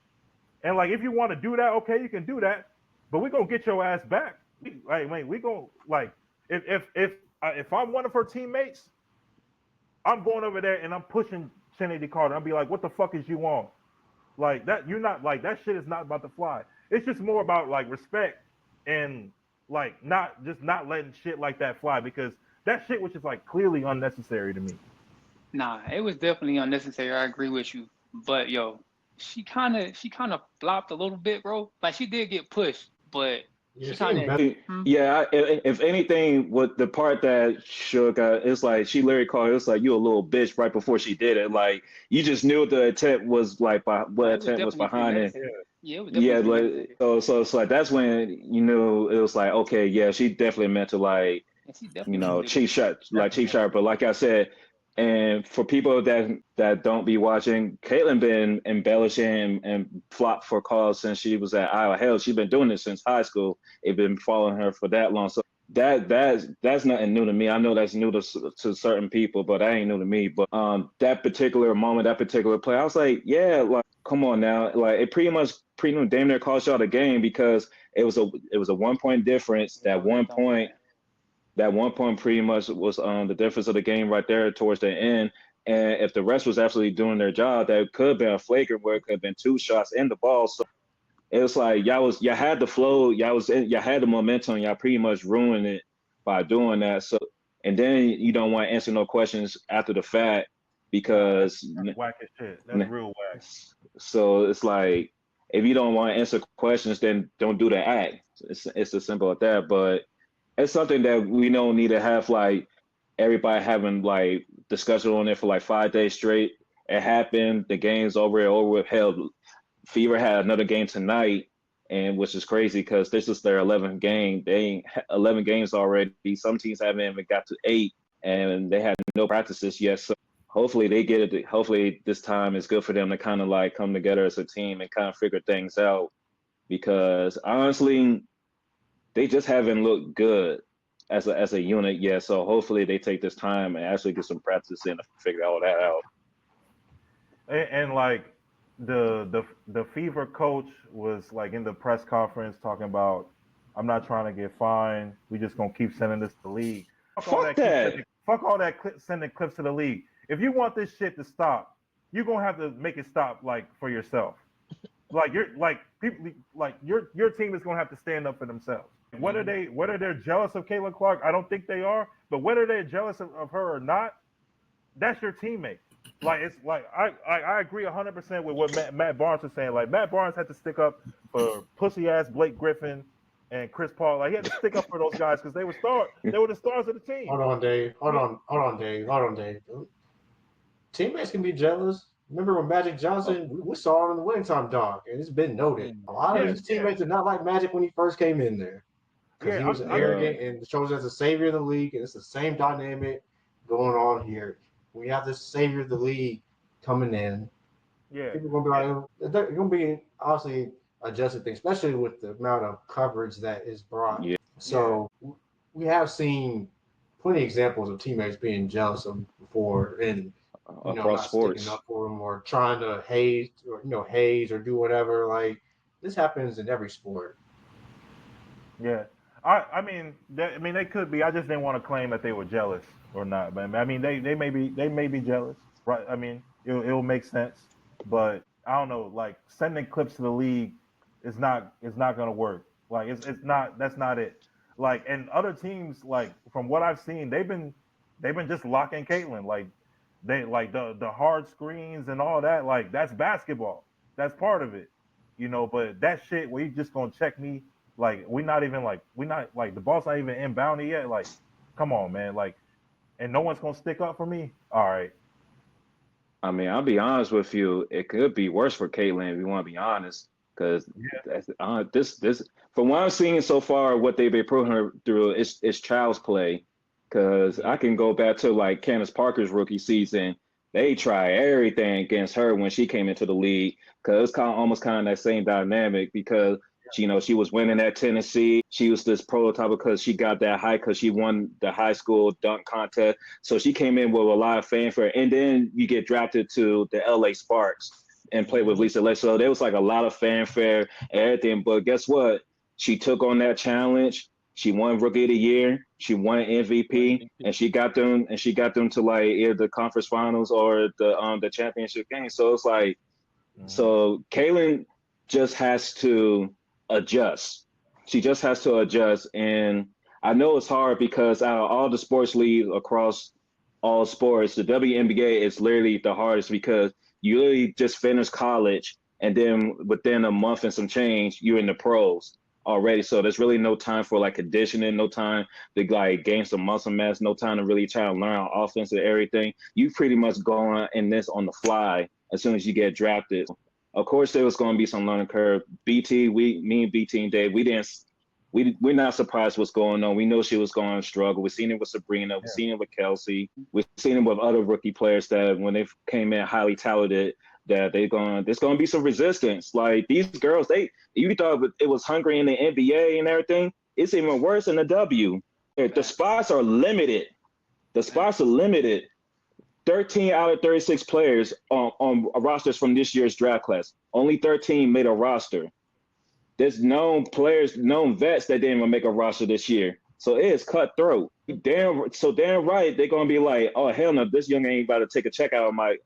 S5: And if you want to do that, okay, you can do that, but we gonna get your ass back. We gonna if I'm one of her teammates, I'm going over there and I'm pushing Trinity Carter. I'll be like, what the fuck is you on? That you're not that shit is not about to fly. It's just more about respect and not letting shit like that fly because that shit was just like clearly unnecessary to me.
S6: Nah, it was definitely unnecessary. I agree with you. But yo, she kind of flopped a little bit, bro. Like she did get pushed, but
S3: Yeah,
S6: she
S3: she
S6: kind
S3: ain't
S6: of.
S3: better.
S1: Yeah, if anything, what the part that shook, it's like she literally called it, it's like you a little bitch right before she did it. Like you just knew the intent was like what
S6: Nah, it was
S1: intent was
S6: definitely
S1: behind it.
S6: premeditated. Yeah, it was
S1: Yeah,
S6: definitely
S1: like
S6: premeditated.
S1: so it's like that's when you knew it was like okay, yeah, she definitely meant to like
S6: And she definitely did it.
S1: cheap shot, like cheap
S5: Definitely.
S1: shot. But like I said, and for people that don't be watching, Caitlyn been embellishing and flop for calls since she was at Iowa. Hell, she's been doing this since high school. They've been following her for that long. So that's nothing new to me. I know that's new to certain people, but that ain't new to me. But that particular moment, that particular play, I was like, yeah, like come on now, like it pretty much damn near cost y'all the game because it was a 1 point difference.
S6: Yeah, I was just on point.
S1: That 1 point pretty much was the difference of the game right there towards the end. And if the rest was actually doing their job, that could have been a flagrant where it could have been 2 shots in the ball. So it was like y'all had the flow, y'all had the momentum, y'all pretty much ruined it by doing that. So and then you don't want to answer no questions after the fact
S5: Nah,
S1: because
S5: that's whack as shit. That's real whack.
S1: so it's like if you don't want to answer questions, then don't do the act. It's as simple as that. But it's something that we don't need to have like everybody having like discussion on it for like 5 days straight. It happened. The game's over and over with. Hell, Fever had another game tonight, and which is crazy because this is their 11th game. They ain't 11 games already. Some teams haven't even got to 8, and they had no practices yet. So hopefully they get it. Hopefully this time is good for them to kind of like come together as a team and kind of figure things out. Because honestly, they just haven't looked good as a unit yet. So hopefully they take this time and actually get some practice in to figure all that out.
S5: And like the Fever coach was like in the press conference talking about, I'm not trying to get fined. We just gonna keep sending this to the league.
S1: Fuck that.
S5: Fuck all that sending clips to the league. If you want this shit to stop, you're gonna have to make it stop like for yourself. Like you're like people like your team is gonna have to stand up for themselves. Whether they're jealous of Caitlin Clark, I don't think they are. But whether they're jealous of her or not, that's your teammate. Like it's like I agree 100% with what Matt Barnes is saying. Like Matt Barnes had to stick up for pussy ass Blake Griffin and Chris Paul. Like he had to stick up for those guys because they were the stars of the team.
S3: Hold on, Dave. Hold on, Dave. Teammates can be jealous. Remember when Magic Johnson, we saw it in the wintertime, dog, and it's been noted. A lot of his teammates did not like Magic when he first came in there because he was arrogant and shows as a savior of the league, and it's the same dynamic going on here. We have this savior of the league coming in.
S5: Yeah,
S3: People are gonna be like, they're gonna be obviously adjusted things, especially with the amount of coverage that is brought.
S1: Yeah.
S3: So we have seen plenty of examples of teammates being jealous of before and
S1: Across
S3: not
S1: sports.
S3: sticking up for them or trying to haze or do whatever. Like this happens in every sport.
S5: yeah. I mean they could be. I just didn't want to claim that they were jealous or not. But I mean they may be jealous, right? I mean it'll make sense, but I don't know. Like sending clips to the league is not gonna work. Like it's not. That's not it. Like and other teams, like from what I've seen, they've been just locking Caitlin. Like they like the hard screens and all that. Like that's basketball. That's part of it, But that shit where you just gonna check me. Like we're not like the ball's not even inbounded yet. Like, come on, man. Like, and no one's gonna stick up for me. All right.
S1: I mean, I'll be honest with you. It could be worse for Caitlyn if you want to be honest, because this from what I've seen so far, what they've been putting her through is child's play. Because I can go back to like Candace Parker's rookie season. They tried everything against her when she came into the league because it's almost kind of that same dynamic because she was winning at Tennessee. She was this prototype because she got that high because she won the high school dunk contest. So she came in with a lot of fanfare. And then you get drafted to the LA Sparks and play with Lisa Leslie. So there was like a lot of fanfare and everything. But guess what? She took on that challenge. She won Rookie of the Year. She won MVP, and she got them to like either the conference finals or the championship game. So it's like, so Caitlyn just has to adjust. She just has to adjust, and I know it's hard because out of all the sports leagues across all sports, the WNBA is literally the hardest because you literally just finish college and then within a month and some change, you're in the pros already. So there's really no time for like conditioning, no time to like gain some muscle mass, no time to really try to learn offense and everything. You pretty much going in this on the fly as soon as you get drafted. Of course, there was going to be some learning curve. Me and BT and Dave, we're not surprised what's going on. We know she was going to struggle. We've seen it with Sabrina. We've seen it with Kelsey. We've seen it with other rookie players that when they came in highly talented, that there's going to be some resistance. Like these girls, you thought it was hungry in the NBA and everything. It's even worse in the W. The spots are limited. 13 out of 36 players on rosters from this year's draft class. Only 13 made a roster. There's known players, known vets that didn't even make a roster this year. So it is cutthroat. Damn right, they're gonna be like, oh hell no, this young ain't about to take a check off my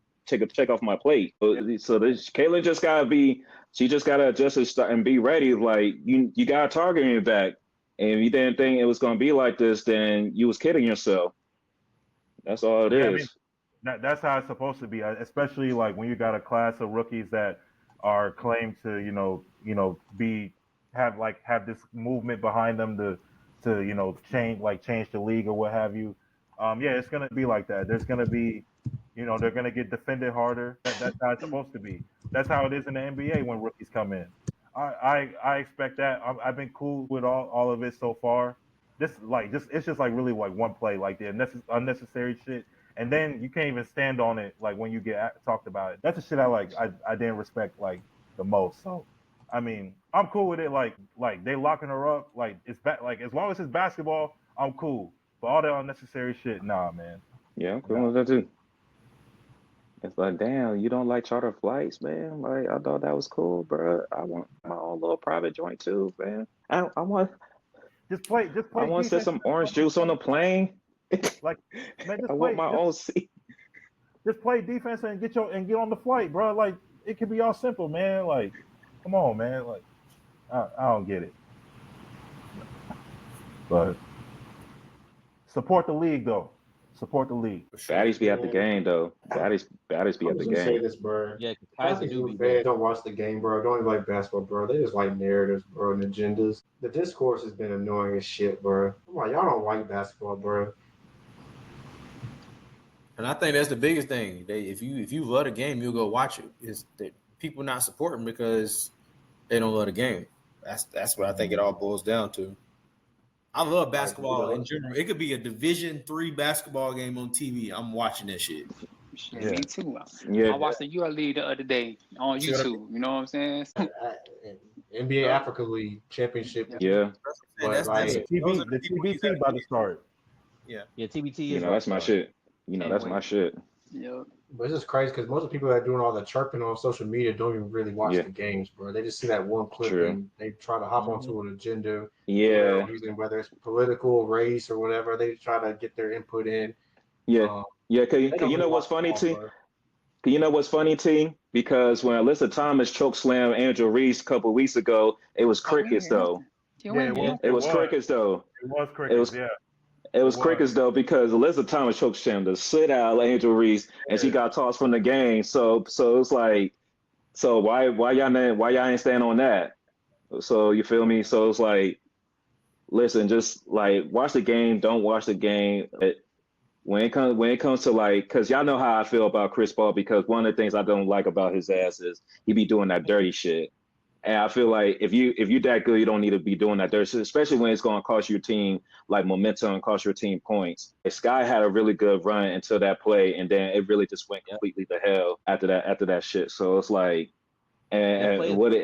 S1: plate. So this Caitlin just gotta adjust and be ready. Like you gotta target him back. And if you didn't think it was gonna be like this, then you was kidding yourself. That's all it is.
S5: I mean, that's how it's supposed to be, especially like when you got a class of rookies that are claimed to, have this movement behind them to change the league or what have you. It's gonna be like that. There's gonna be, they're gonna get defended harder. That's how it's supposed to be. That's how it is in the NBA when rookies come in. I expect that. I've been cool with all of it so far. It's just like really like one play, like the unnecessary shit. And then you can't even stand on it, like when you get talked about it. That's the shit I didn't respect like the most. So, I mean, I'm cool with it. Like they locking her up. Like like as long as it's basketball, I'm cool. But all that unnecessary shit, nah, man.
S1: Yeah, I'm cool with that too. It's like, damn, you don't like charter flights, man? Like I thought that was cool, bro. I want my own little private joint too, man. I want
S5: just play. I
S1: want to set some orange juice on the plane.
S5: Like, man,
S1: I want my own seat.
S5: Just play defense and get on the flight, bro. Like, it could be all simple, man. Like, come on, man. Like, I don't get it. But support the league, though. Support the league.
S1: Baddies be at the game, though. Baddies be at the game.
S3: Say this, bro.
S2: Yeah,
S3: fans don't watch the game, bro. Don't even like basketball, bro. They just like narratives, bro, and agendas. The discourse has been annoying as shit, bro. Come on, y'all don't like basketball, bro.
S4: And I think that's the biggest thing. If you love the game, you'll go watch it. Is that people not supporting because they don't love the game. That's what I think it all boils down to. I love basketball in general. It could be a Division III basketball game on TV. I'm watching that shit.
S6: Me too.
S1: Yeah.
S6: I watched the UL League the other day on YouTube. You know what I'm saying?
S3: NBA Africa League Championship.
S1: Yeah.
S5: The TBT about to start.
S6: Yeah,
S2: TBT is.
S1: That's my shit. That's my shit.
S6: Yeah.
S3: But it's just crazy because most of the people that are doing all the chirping on social media don't even really watch the games, bro. They just see that one clip and they try to hop onto an agenda.
S1: Yeah.
S3: Whether it's political, race, or whatever, they try to get their input in.
S1: Yeah. Cause you know what's funny, T? You know what's funny, T? Because when Alyssa Thomas chokeslammed Andrew Reese a couple of weeks ago, it was crickets, though. It was crickets, though.
S5: It was crickets,
S1: It was crickets though because Alyssa Thomas chokeslammed the shit out of Angel Reese and she got tossed from the game. So it's like, so why y'all ain't stand on that? So you feel me? So it's like, listen, just like watch the game, don't watch the game. When it comes to like, cause y'all know how I feel about Chris Paul because one of the things I don't like about his ass is he be doing that dirty shit. And I feel like if you're that good, you don't need to be doing that. Especially when it's going to cost your team like momentum and cost your team points. Sky had a really good run until that play, and then it really just went completely to hell after that shit. So it's like, what did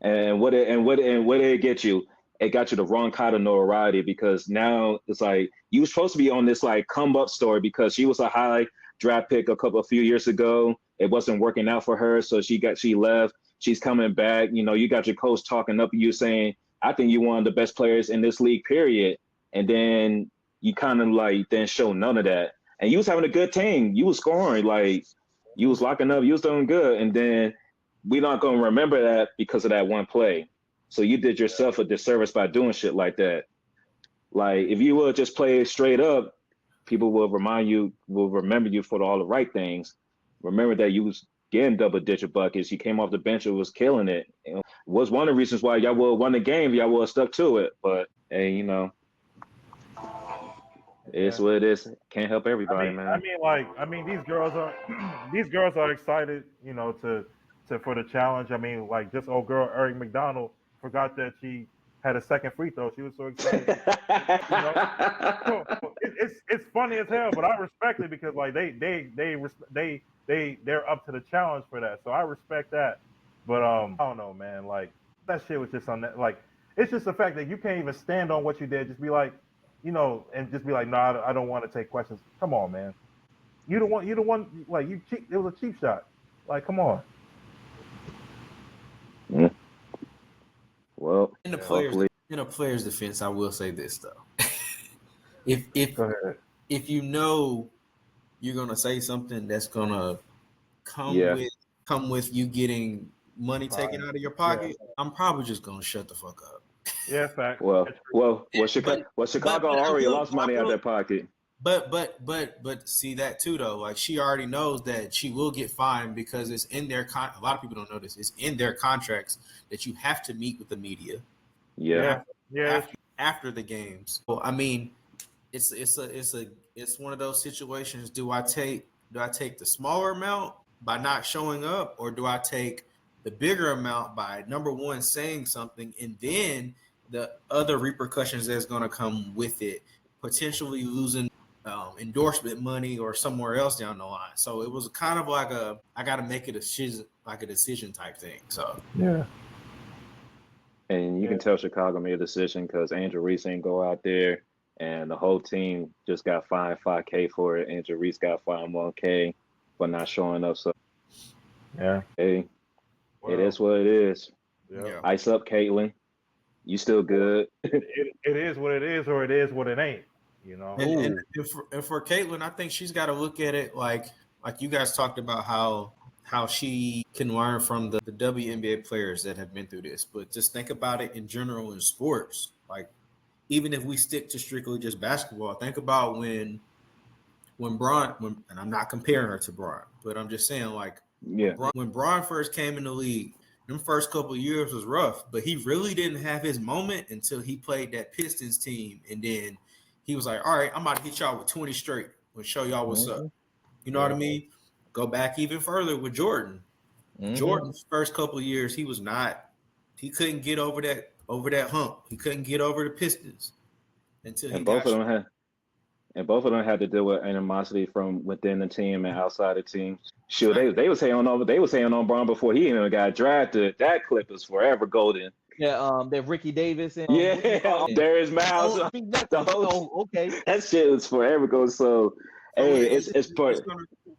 S1: it get you? It got you the wrong kind of notoriety because now it's like you were supposed to be on this like come up story because she was a high draft pick a few years ago. It wasn't working out for her, so she left. She's coming back. You got your coach talking up you saying, I think you're one of the best players in this league, period. And then you kind of like then show none of that. And you was having a good team. You was scoring, like you was locking up, you was doing good. And then we're not going to remember that because of that one play. So you did yourself a disservice by doing shit like that. Like if you would just play it straight up, people will remember you for all the right things. Remember that you was getting double-digit buckets. You came off the bench and was killing it. It was one of the reasons why y'all would have won the game. Y'all would have stuck to it. But hey, it's what it is. Can't help everybody, man.
S5: These girls are excited, to for the challenge. I mean, like just old girl Eric McDonald forgot that she had a second free throw. She was so excited. So it's funny as hell, but I respect it because like they're up to the challenge for that. So I respect that. But I don't know, man. Like that shit was just on that. Like it's just the fact that you can't even stand on what you did. Just be like, and just be like, no, I don't want to take questions. Come on, man. You don't want. Like you cheap. It was a cheap shot. Like, come on.
S1: Mm. Well,
S4: in the player's defense, I will say this though. if you know you're gonna say something that's gonna come with you getting money taken out of your pocket, I'm probably just gonna shut the fuck up.
S5: Yeah, fact.
S1: Chicago already lost money out of their pocket.
S4: But see that too though. Like she already knows that she will get fined because it's in their a lot of people don't know this. It's in their contracts that you have to meet with the media.
S1: Yeah.
S4: After the games. Well, I mean, it's one of those situations. Do I take the smaller amount by not showing up, or do I take the bigger amount by number one saying something and then the other repercussions that's going to come with it, potentially losing endorsement money or somewhere else down the line. So it was kind of like I got to make a decision type thing. So
S5: yeah.
S1: And you can tell Chicago made a decision because Angel Reese ain't go out there, and the whole team just got fined $5K for it. Angel Reese got fined $1K for not showing up. So
S5: yeah,
S1: hey, it is what it is.
S5: Yeah.
S1: Ice up, Caitlin. You still good?
S5: It is what it is, or it is what it ain't.
S4: And for Caitlin, I think she's got to look at it like you guys talked about how she can learn from the WNBA players that have been through this. But just think about it in general in sports. Like even if we stick to strictly just basketball, think about when Bron, and I'm not comparing her to Bron, but I'm just saying like when Bron first came in the league, them first couple of years was rough, but he really didn't have his moment until he played that Pistons team, and then he was like, all right, I'm about to hit y'all with 20 straight and show y'all what's up. You know what I mean? Go back even further with Jordan. Jordan's first couple of years, he couldn't get over that hump. He couldn't get over the Pistons until he got.
S1: Both of them had to deal with animosity from within the team and outside the team. Sure, they was saying on Braun before he even got drafted. That clip is forever golden.
S2: Yeah, that Ricky Davis and
S1: Darius Miles.
S2: Okay,
S1: that shit is forever golden. So hey,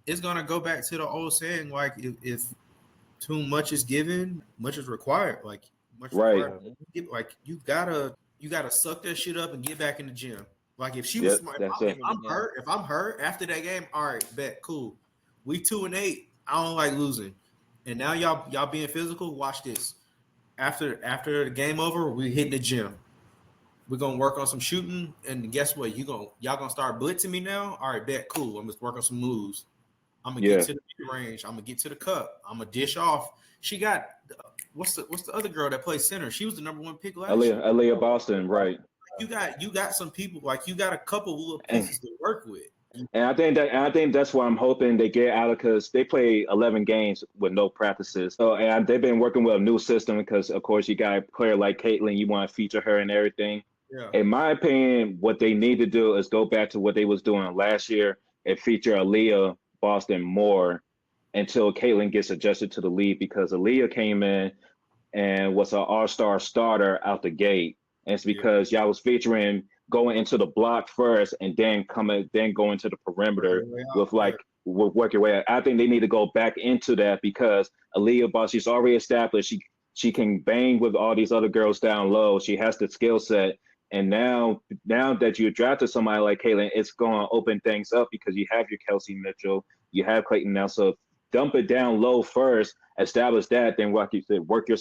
S4: it's gonna go back to the old saying, like if too much is given, much is required. Like much required. Like you gotta suck that shit up and get back in the gym. Like if she was smart, if I'm hurt after that game, all right, bet, cool. We 2-8. I don't like losing. And now y'all being physical, watch this. After the game over, we hitting the gym. We're gonna work on some shooting, and guess what? Y'all gonna start blitzing me now? All right, bet, cool. I'm just working on some moves. I'm gonna get to the mid-range. I'm gonna get to the cup. I'm gonna dish off. She got what's the other girl that plays center? She was the number one pick last year.
S1: Aaliyah Boston, right?
S4: You got some people, like you got a couple little pieces to work with.
S1: And I think that's why I'm hoping they get out of, because they play 11 games with no practices. So and they've been working with a new system because of course you got a player like Caitlin, you want to feature her and everything. Yeah. In my opinion, what they need to do is go back to what they was doing last year and feature Aaliyah Boston more until Caitlin gets adjusted to the league, because Aaliyah came in and was an all-star starter out the gate. And it's because y'all was featuring going into the block first and then going to the perimeter with work your way out. I think they need to go back into that because Aaliyah Boston, she's already established. She can bang with all these other girls down low. She has the skill set. And now that you drafted somebody like Caitlin, it's going to open things up because you have your Kelsey Mitchell, you have Clayton now. So dump it down low first, establish that, then like you said, work your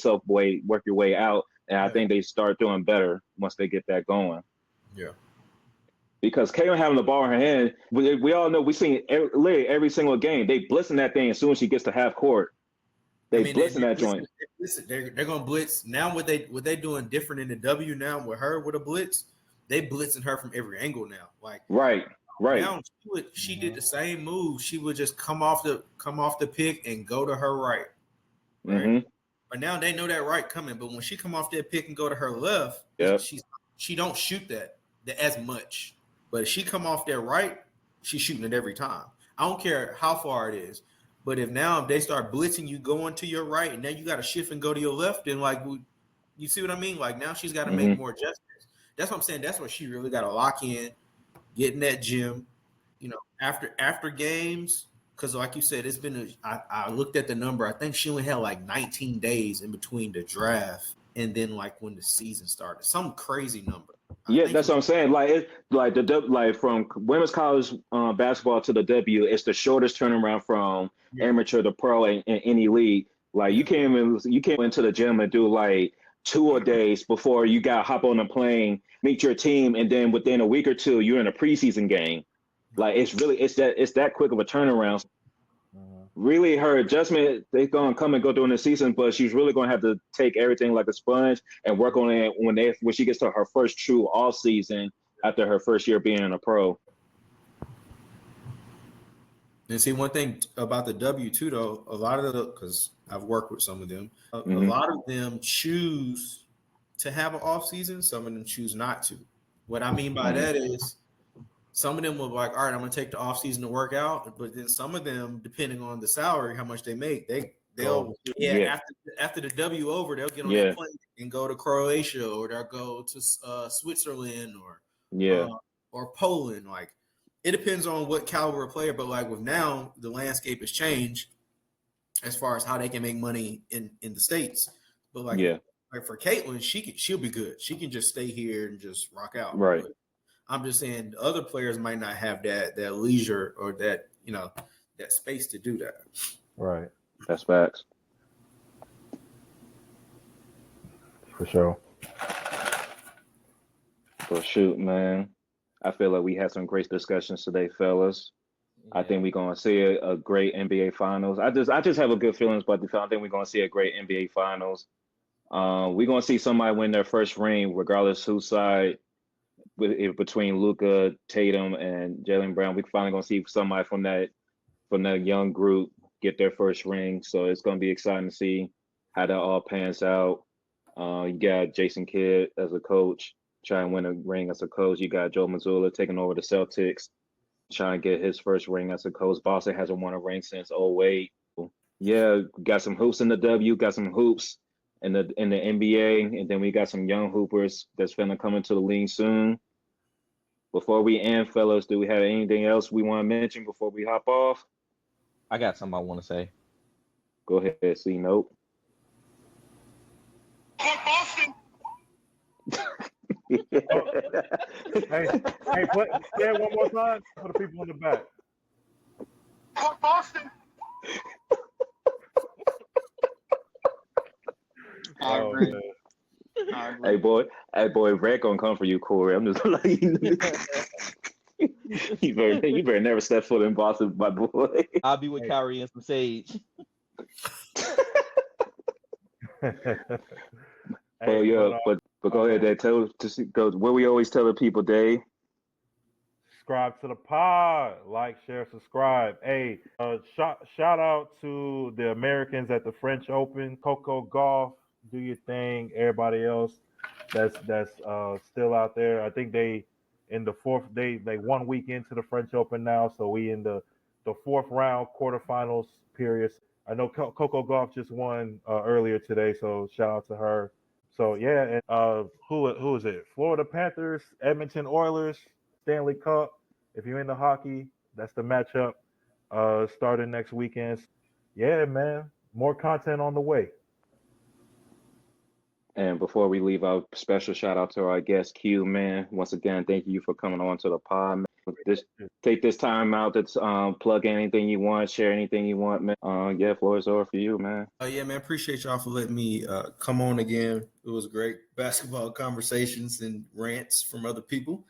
S1: way out. And I think they start doing better once they get that going.
S4: Yeah.
S1: Because Caitlin having the ball in her hand, we all know, we seen literally every single game. They blitzing that thing as soon as she gets to half court. They blitzing that joint.
S4: They're gonna blitz now. What they doing different in the W now with her with a blitz? They blitzing her from every angle now. Like
S1: right.
S4: Now she did the same move. She would just come off the pick and go to her right. But now they know that right coming. But when she come off that pick and go to her left, she don't shoot that as much. But if she come off that right, she's shooting it every time. I don't care how far it is. But if they start blitzing you going to your right, and now you got to shift and go to your left, then you see what I mean? Like now she's got to make more adjustments. That's what I'm saying. That's what she really got to lock in, get in that gym. After games, because like you said, it's been I looked at the number. I think she only had like 19 days in between the draft and then like when the season started. Some crazy number.
S1: That's what I'm saying. Like from women's college basketball to the W, it's the shortest turnaround from amateur to pro in any league. Like you came into the gym and do like 2 days before you got hop on a plane, meet your team, and then within a week or two you're in a preseason game. Like it's that quick of a turnaround. Really, her adjustment, they're gonna come and go during the season, but she's really gonna have to take everything like a sponge and work on it when she gets to her first true off season after her first year being a pro.
S4: And see, one thing about the W too, though, a lot of because I've worked with some of them, a lot of them choose to have an off season. Some of them choose not to. What I mean by that is, some of them will be like, all right, I'm going to take the off season to work out. But then some of them, depending on the salary, how much they make, they'll after the W over, they'll get on that plane and go to Croatia, or they'll go to Switzerland or Poland. Like it depends on what caliber of player. But like with now, the landscape has changed as far as how they can make money in the States. But like for Caitlin, she'll be good. She can just stay here and just rock out.
S1: Right.
S4: But I'm just saying other players might not have that leisure or that space to do that.
S5: Right.
S1: That's facts.
S5: For sure.
S1: Well, shoot, man. I feel like we had some great discussions today, fellas. I think we're gonna see a great NBA Finals. I just have a good feelings about the final. I think we're gonna see a great NBA Finals. We're gonna see somebody win their first ring, regardless whose side. Between Luka, Tatum, and Jaylen Brown, we're finally gonna see somebody from that young group get their first ring. So it's gonna be exciting to see how that all pans out. You got Jason Kidd as a coach, trying to win a ring as a coach. You got Joe Mazzulla taking over the Celtics, trying to get his first ring as a coach. Boston hasn't won a ring since 2008. Yeah, got some hoops in the W, got some hoops in the NBA, and then we got some young hoopers that's finna come into the league soon. Before we end, fellas, do we have anything else we want to mention before we hop off?
S2: I got something I want to say.
S1: Go ahead, C Note.
S5: Hey, say it one more time for the people in the back.
S6: Boston. I agree.
S1: Hey boy, Red gonna come for you, Corey. I'm just like, you better never step foot in Boston, my boy.
S2: I'll be with Kyrie and some sage.
S1: But go ahead, Dave. Go where we always tell the people, Dave.
S5: Subscribe to the pod, like, share, subscribe. Hey, shout out to the Americans at the French Open, Coco Golf. Do your thing. Everybody else that's still out there. I think they in the fourth. They 1 week into the French Open now, so we in the fourth round quarterfinals period. I know Coco Golf just won earlier today, so shout out to her. So yeah, and who is it? Florida Panthers, Edmonton Oilers, Stanley Cup. If you're into hockey, that's the matchup starting next weekend. Yeah, man, more content on the way.
S1: And before we leave, our special shout out to our guest Q, man. Once again, thank you for coming on to the pod, man. This take this time out to plug in anything you want, share anything you want, man. Yeah, floor is over for you, man.
S4: Yeah, man. Appreciate y'all for letting me come on again. It was great basketball conversations and rants from other people.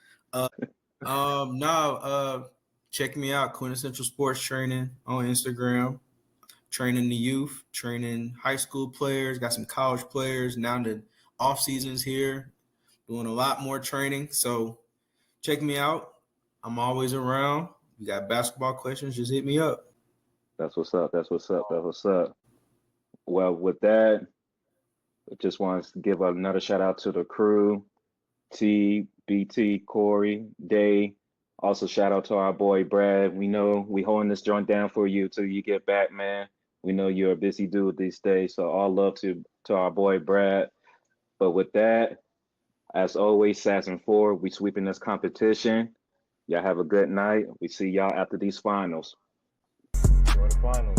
S4: Check me out, Quintessential Sports Training on Instagram. Training the youth, training high school players, got some college players. Now the off season's here, doing a lot more training. So check me out. I'm always around. You got basketball questions, just hit me up.
S1: That's what's up. That's what's up. That's what's up. Well, with that, I just want to give another shout out to the crew, T, BT, Corey, Day. Also, shout out to our boy Brad. We know we holding this joint down for you till you get back, man. We know you're a busy dude these days, so all love to our boy Brad. But with that, as always, Sass 4, we sweeping this competition. Y'all have a good night. We see y'all after these finals.
S5: Enjoy the finals.